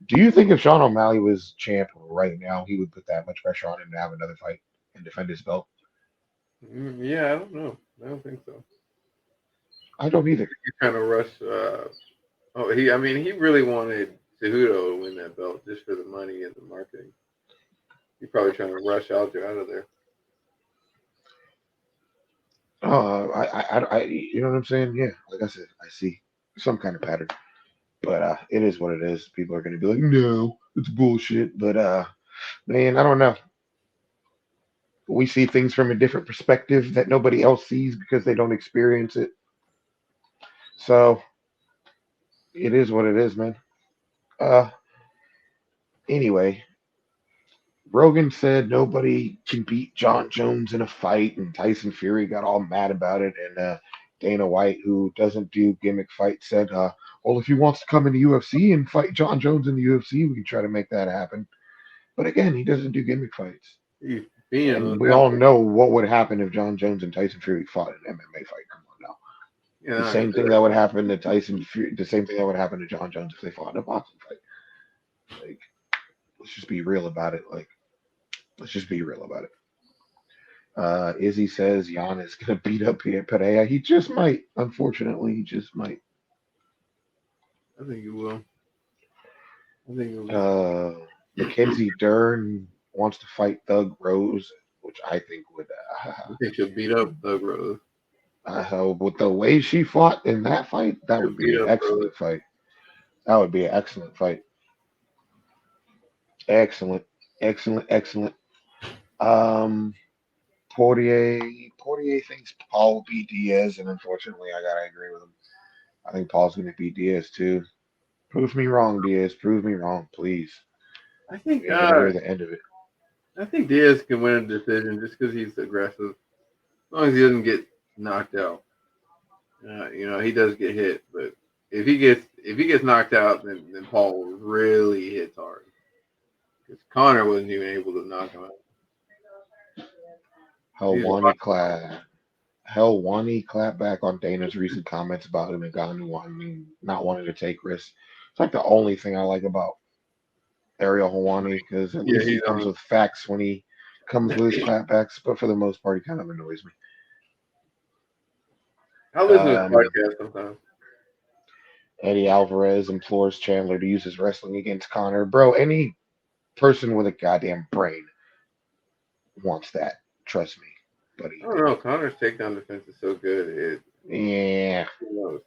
Do you think if Sean O'Malley was champ right now, he would put that much pressure on him to have another fight and defend his belt? Yeah, I don't know. I don't think so. I don't either. He's trying to rush. I mean, he really wanted Cejudo to win that belt just for the money and the marketing. He's probably trying to rush Aljo out of there. You know what I'm saying? Yeah, like I said, I see some kind of pattern, but it is what it is. People are going to be like, no, it's bullshit. But man, I don't know. We see things from a different perspective that nobody else sees because they don't experience it. So it is what it is, man. Uh, anyway, Rogan said nobody can beat John Jones in a fight, and Tyson Fury got all mad about it. And Dana White, who doesn't do gimmick fights, said, "Well, if he wants to come in the UFC and fight John Jones in the UFC, we can try to make that happen." But again, he doesn't do gimmick fights, He's being and on we that all one. know what would happen if John Jones and Tyson Fury fought an MMA fight. Come on now. Yeah, The they're not gonna same do thing that. that would happen to Tyson Fury, the same thing that would happen to John Jones if they fought in a boxing fight. Like, let's just be real about it. Like, let's just be real about it. Izzy says Jan is going to beat up Perea. He just might. Unfortunately, he just might. I think he will. I think he'll. Mackenzie Dern wants to fight Thug Rose, which I think would, I think she'll beat up Thug Rose. with the way she fought in that fight, that She'll would be beat an up Rose. excellent fight. That would be an excellent fight. Excellent, excellent, excellent. Um, Poirier thinks Paul will beat Diaz, and unfortunately, I gotta agree with him. I think Paul's going to beat Diaz too. Prove me wrong, Diaz. Prove me wrong, please. I think. We ain't gonna hear the end of it. I think Diaz can win a decision just because he's aggressive. As long as he doesn't get knocked out. He does get hit, but if he gets knocked out, then Paul really hits hard. Because Connor wasn't even able to knock him out. He's a Helwani clap. Helwani clap back on Dana's recent comments about Ngannou not wanting to take risks. It's like the only thing I like about Ariel Helwani because at yeah, least he he's comes with facts when he comes with his clapbacks. But for the most part, he kind of annoys me. I listen to his Um, podcast sometimes. Eddie Alvarez implores Chandler to use his wrestling against Connor. Bro, any person with a goddamn brain wants that. Trust me. But I don't know. Connor's takedown defense is so good. yeah, Who knows?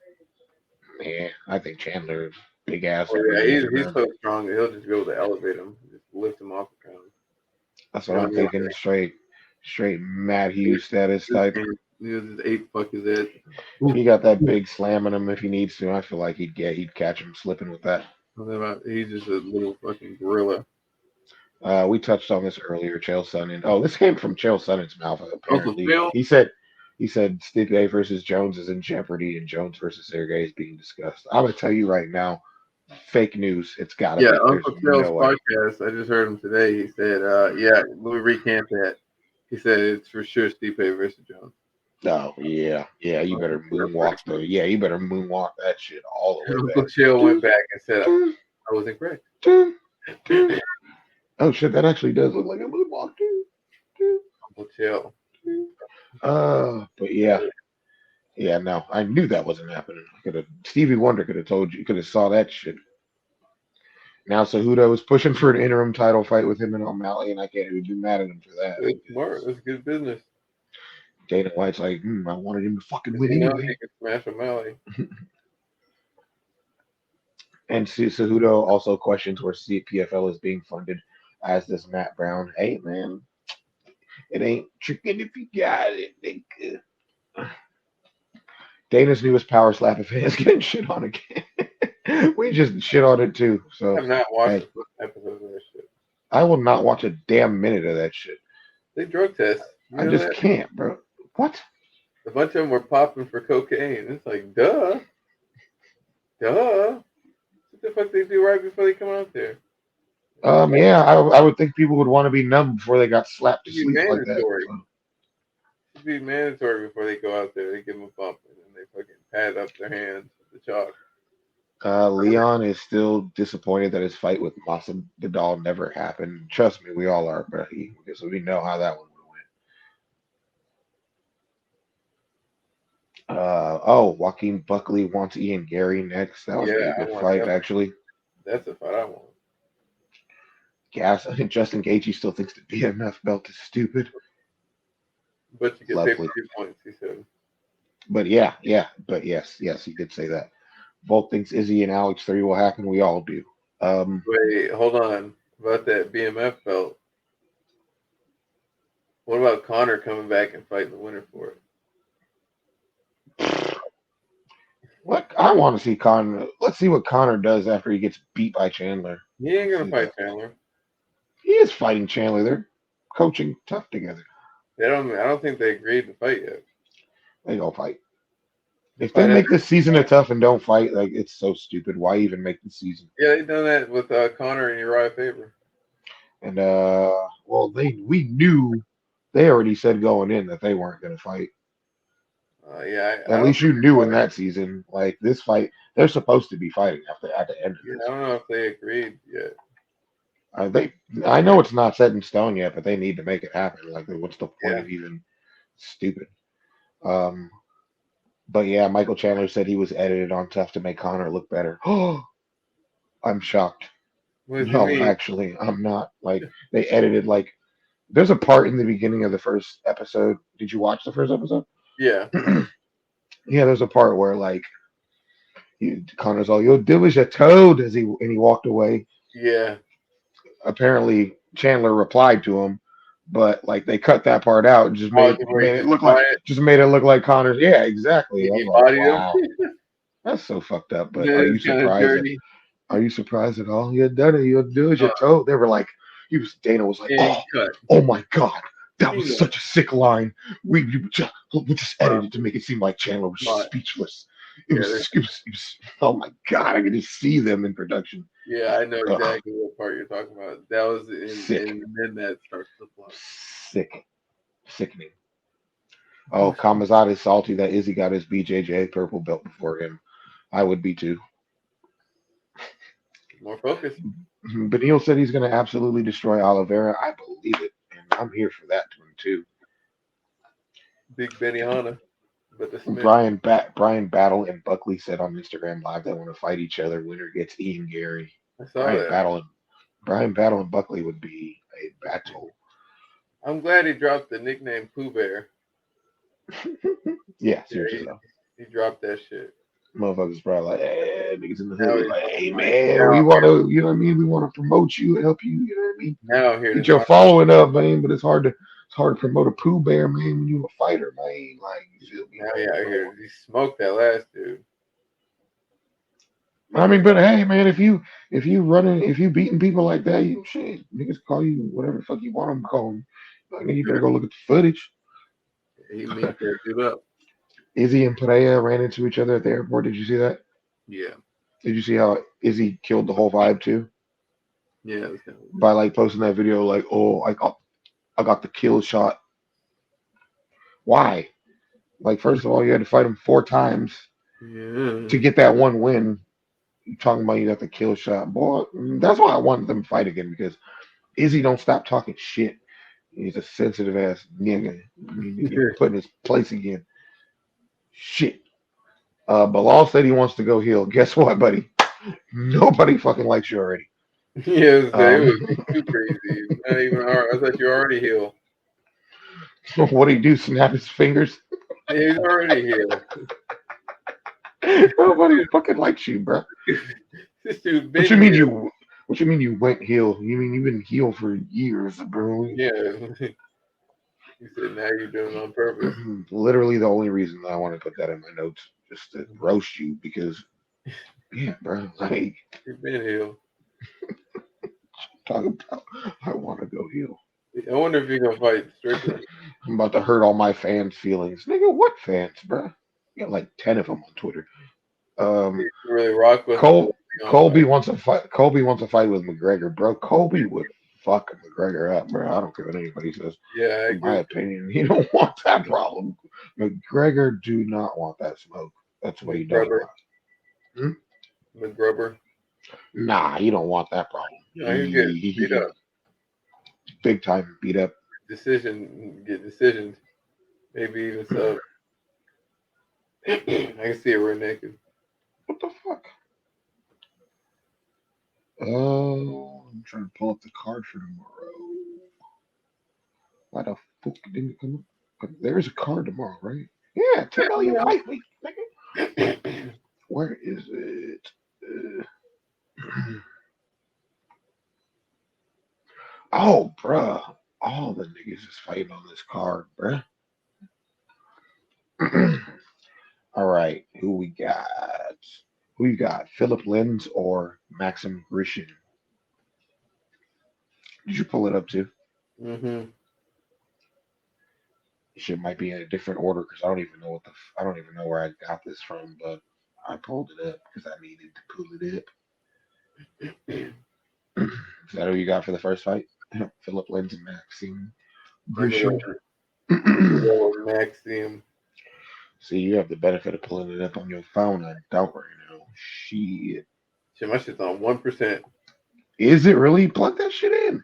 yeah, I think Chandler, big ass, Oh never yeah, leaves he's the he's ground. so strong that he'll just be able to elevate him, just lift him off the ground. That's You what know I'm what thinking. Straight Matt Hughes status I type. mean? He was just ate fuck his head. He got that big slam in him if he needs to. I feel like he'd catch him slipping with that. He's just a little fucking gorilla. We touched on this earlier, Chael Sonnen. Oh, this came from Chael Sonnen's mouth. Uncle Apparently, Phil. he said Stipe versus Jones is in jeopardy, and Jones versus Sergey is being discussed. I'm gonna tell you right now, fake news. It's gotta Yeah, be. There's Uncle Phil's no way. podcast. I just heard him today. He said, "Yeah, let me recant that." He said it's for sure Stipe versus Jones. Oh yeah, yeah. You better moonwalk the. Yeah, you better moonwalk that shit all the way Uncle back. Chill went back and said, "I was incorrect." Oh shit, that actually does look like a moonwalk. Uncle Chill. But yeah. Yeah, no, I knew that wasn't happening. Stevie Wonder could have told you, could have saw that shit. Now Cejudo is pushing for an interim title fight with him and O'Malley, and I can't even be mad at him for that. It's smart. It's good business. Dana White's like, I wanted him to fucking win You know anyway. he can smash O'Malley. And Cejudo also questions where CPFL is being funded, as does Matt Brown. Hey man, it ain't tricking if you got it, nigga. Dana's newest power slap of fans getting shit on again. We just shit on it too. So I have not watched hey, the first episode of that shit. I will not watch a damn minute of that shit. They drug test. You I know just that? can't, bro. What? A bunch of them were popping for cocaine. It's like, duh. What the fuck they do right before they come out there? Yeah, I would think people would want to be numb before they got slapped to It should be sleep like that. mandatory. So. It should be mandatory before they go out there. They give them a bump and then they fucking pad up their hands with the chalk. Leon is still disappointed that his fight with Masvidal never happened. Trust me, we all are, but because we know how that one went. Joaquin Buckley wants Ian Gary next. That would be a good fight, actually. That's a fight I want. Gas. I think Justin Gaethje still thinks the BMF belt is stupid. But you get Lovely. pay-per-view points, he said. But yes, he did say that. Volk thinks Izzy and Alex 3 will happen. We all do. Wait, hold on. About that BMF belt. What about Connor coming back and fighting the winner for it? What I want to see Connor. Let's see what Connor does after he gets beat by Chandler. He ain't gonna fight Chandler. He is fighting Chandler. They're coaching tough together. I don't think they agreed to fight yet. They don't fight. If they make this season a tough and don't fight, like it's so stupid. Why even make the season? Yeah, they done that with Connor and Uriah Faber. And we knew they already said going in that they weren't going to fight. At least you knew in that season. Like this fight, they're supposed to be fighting at the end of this. I don't know if they agreed yet. I know it's not set in stone yet, but they need to make it happen. Like, what's the point of even stupid? But yeah, Michael Chandler said he was edited on Tough to make Connor look better. Oh, I'm shocked. No, actually, I'm not. Like, they edited there's a part in the beginning of the first episode. Did you watch the first episode? Yeah. Yeah, there's a part where Connor's all, "You'll do as you're told," and he walked away. Yeah. Apparently Chandler replied to him, but they cut that part out and just made it look like Connor's. Yeah, exactly. Wow, that's so fucked up. But are you surprised? Are you surprised at all? You're done it. You'll do as you're told. They were like, Dana was like, oh my god, that was such a sick line. We just edited to make it seem like Chandler was speechless. It was. Oh my god, I could just see them in production. Yeah, I know exactly what part you're talking about. That was in that starts to flop. Sickening. Oh, Kamazat is salty that Izzy got his BJJ purple belt before him. I would be too. More focus. Benil said he's going to absolutely destroy Oliveira. I believe it, and I'm here for that one too. Big Benihana. But Brian Battle and Buckley said on Instagram Live they want to fight each other. Winner gets Ian Gary. I saw that. Brian Battle and Buckley would be a battle. I'm glad he dropped the nickname Pooh Bear. Yeah, seriously though. He dropped that shit. Motherfuckers probably like, hey, niggas in the hood like, hey man, we want to, you know what I mean? We want to promote you, help you, you know what I mean? Now here, get your following up, man. But it's hard It's hard to promote a Pooh Bear, man, when you're a fighter, man. Like, you feel me? Now he out here. He smoked that last dude. I mean, but hey, man, if you beating people like that, you shit, niggas call you whatever the fuck you want them to call them. Like, you better go look at the footage. He meant that dude up. Izzy and Perea ran into each other at the airport. Did you see that? Yeah. Did you see how Izzy killed the whole vibe too Yeah. It was kind of by like posting that video? Like, oh, I got the kill shot. Why? Like, first of all, you had to fight him 4 times yeah. to get that one win. You talking about you got the kill shot, boy? That's why I wanted them to fight again because Izzy don't stop talking shit. He's a sensitive ass nigga. He need to get put in his place again. Shit. Bilal said he wants to go heel. Guess what, buddy? Nobody fucking likes you already. Yeah, it Um, was too crazy. Not even hard. I thought you already healed. what do you do? Snap his fingers? Yeah, he's already healed. Nobody fucking likes you, bro. This dude What been you mean healed. you? What you mean you went heel? You mean you've been heel for years, bro? Yeah. He said now you're doing it on purpose. Literally the only reason I want to put that in my notes just to roast you because, yeah, bro. Like You've been healed. talk about, I want to go heel. I wonder if you're gonna fight Strickland. I'm about to hurt all my fans' feelings, nigga. What fans, bro? You got like 10 of them on Twitter. You really rock with him. Colby wants to fight. Colby wants to fight with McGregor, bro. Colby would fuck McGregor up, bro. I don't care what anybody says. Yeah, I In my agree. opinion, he don't want that problem. McGregor do not want that smoke. That's what he doesn't McGregor. want. McGregor. Nah, he don't want that problem. No, he's getting beat up. Big time beat up. Get decisions. Maybe even sub. I can see it rear naked. What the fuck? Oh, I'm trying to pull up the card for tomorrow. Why the fuck didn't it come up? There's a card tomorrow, right? Yeah, 10 million fight week, nigga. Where is it? Oh, bruh. All the niggas is fighting on this card, bruh. All right, who we got? Who you got? Philip Lins or Maxim Grishin? Did you pull it up too? Mm-hmm. Shit might be in a different order because I don't even know I don't even know where I got this from, but I pulled it up because I needed to pull it up. Is that who you got for the first fight? Philip Lins and Maxime Grishin. Maxim. See, you have the benefit of pulling it up on your phone. I don't right now. Shit. Shit, my shit's on 1%. Is it really? Plug that shit in.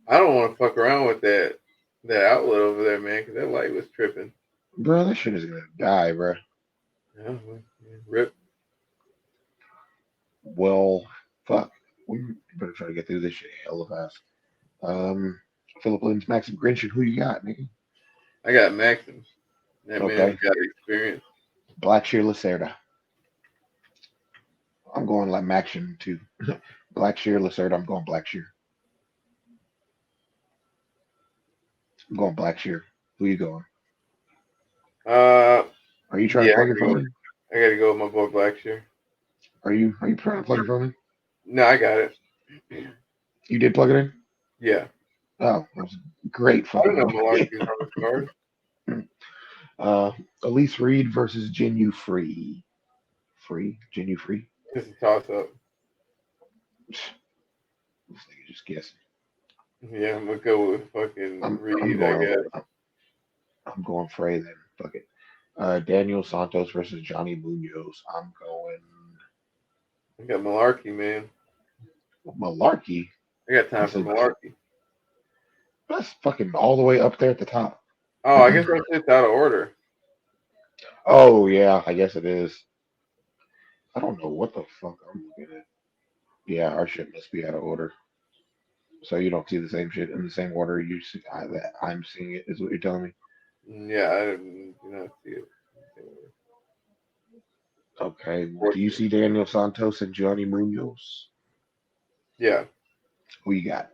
I don't want to fuck around with that outlet over there, man, because that light was tripping. Bro, that shit is gonna die, bro. Yeah, rip. Well, fuck. We better try to get through this shit hella fast. Philip Lins, Maxim Grishin, who you got, nigga? I got Maxim. That Okay. man got experience. Blackshear Lacerda. I'm going like Maxim too. Blackshear Lacerda. I'm going Blackshear. I'm going Blackshear. Who you going? Are you trying to plug it for me? I gotta go with my boy Blackshear. Are you trying to plug it for me? No, I got it. You did plug it in? Yeah. Oh, that was great. I don't know Malarkey's on this card. Elise Reed versus Jinu Free. Jinu Free? It's a toss up. This nigga just guessing. Yeah, I'm gonna go with fucking Reed, I guess. I'm going Frey then. Fuck it. Daniel Santos versus Johnny Munoz. I'm going. I got Malarkey, man. Malarkey. I got time for Malarkey. That's fucking all the way up there at the top. Oh, I guess that shit's out of order. Oh yeah, I guess it is. I don't know what the fuck I'm looking at. Yeah, our shit must be out of order. So you don't see the same shit in the same order you see that I'm seeing it, is what you're telling me? Yeah, I do not see it. Okay. Do you see Daniel Santos and Johnny Munoz? Yeah. Who you got?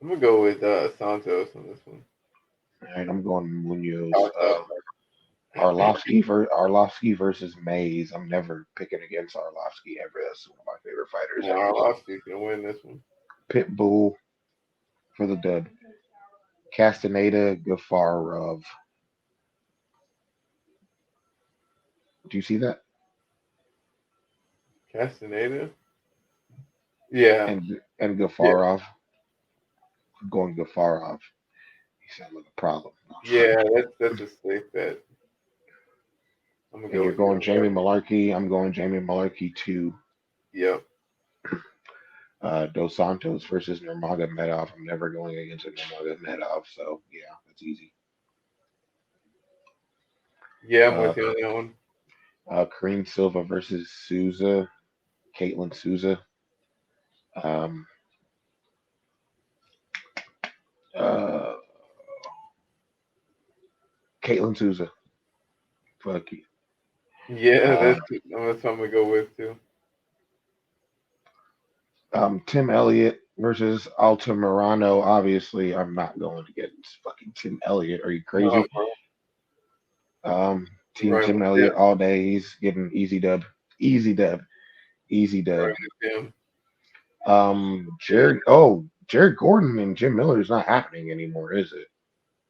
I'm gonna go with Santos on this one. All right, I'm going Munoz. Toss-up. Arlovsky versus Mays. I'm never picking against Arlovsky ever. That's one of my favorite fighters Yeah, ever. Arlovsky's gonna win this one. Pitbull for the dub. Castaneda, Gafarov. Do you see that? Castaneda. Yeah. And Gafarov. I'm going Gafarov. He sounds like a problem. Yeah, that's a safe bet. I'm gonna And go you're with going you. Jamie Malarkey. I'm going Jamie Malarkey too. Yep. Dos Santos versus Nurmagomedov. I'm never going against a Nurmagomedov, so yeah, that's easy. Yeah, I'm with you on that one. Kareem Silva versus Souza. Caitlin Souza. Caitlin Souza. Fuck you. Yeah, that's what I'm gonna go with too. Tim Elliott versus Altamirano. Obviously, I'm not going against fucking Tim Elliott. Are you crazy? No, Team right Tim with Elliott him. all day. He's getting easy dub. Easy dub. Easy dub. Right with him. Jared Gordon and Jim Miller is not happening anymore, is it?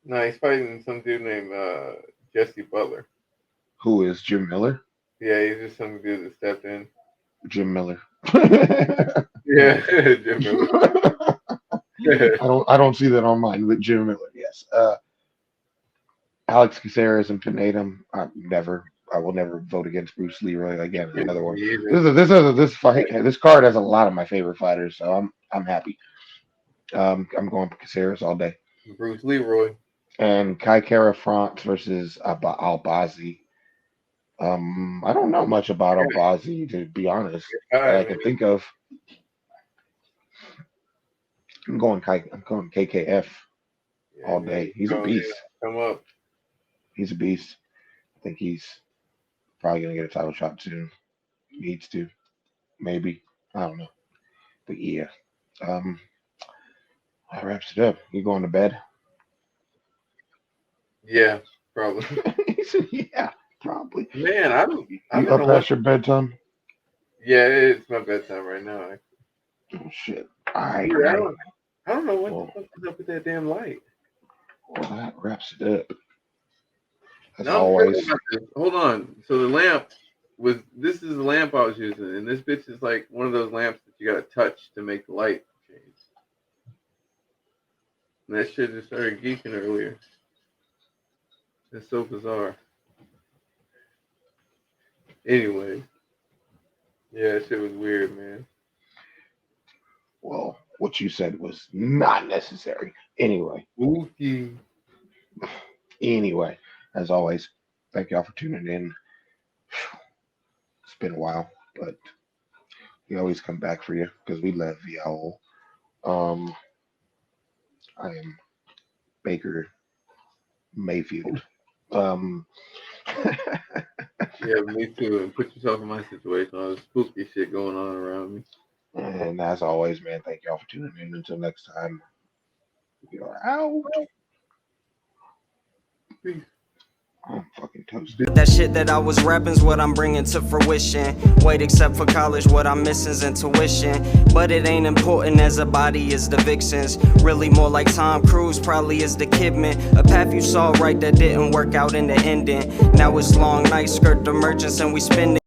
No, he's fighting some dude named Jesse Butler. Who is Jim Miller? Yeah, he's just some dude that stepped in. Jim Miller. Yeah, Jim Miller. I don't see that on mine, but Jim Miller, yes. Alex Caceres and Pinedum. I will never vote against Bruce Leroy again. Another one. This card has a lot of my favorite fighters, so I'm happy. I'm going Caceres all day. Bruce Leroy. And Kai Kara France versus Albazi. I don't know much about Albazi, to be honest. That I can think of. I'm going KKF all day. He's a beast. Come up. He's a beast. I think he's probably gonna get a title shot soon. Needs to, maybe. I don't know. But yeah. That wraps it up. You going to bed? Yeah, probably. He said, yeah, probably. Man, I You don't up know past your bedtime? Yeah, it's my bedtime right now. Oh shit. All right. Dude, I don't know what the fuck is up with that damn light. Well, that wraps it up. As Now, always. hold on. So the lamp this is the lamp I was using, and this bitch is like one of those lamps that you gotta touch to make the light change. And that shit just started geeking earlier. It's so bizarre. Anyway. Yeah, that shit was weird, man. Well, what you said was not necessary. Anyway. Spooky. Anyway, as always, thank y'all for tuning in. It's been a while, but we always come back for you because we love y'all. I am Baker Mayfield. Yeah, me too. And put yourself in my situation. All the spooky shit going on around me. And as always, man, thank y'all for tuning in. Until next time, we are out. Peace. I'm fucking toasted. That shit that I was rapping's what I'm bringing to fruition. Wait, except for college, what I'm missing's intuition. But it ain't important as a body is the vixens. Really more like Tom Cruise, probably is the Kidman. A path you saw right that didn't work out in the ending. Now it's long nights, skirt the merchants, and we spend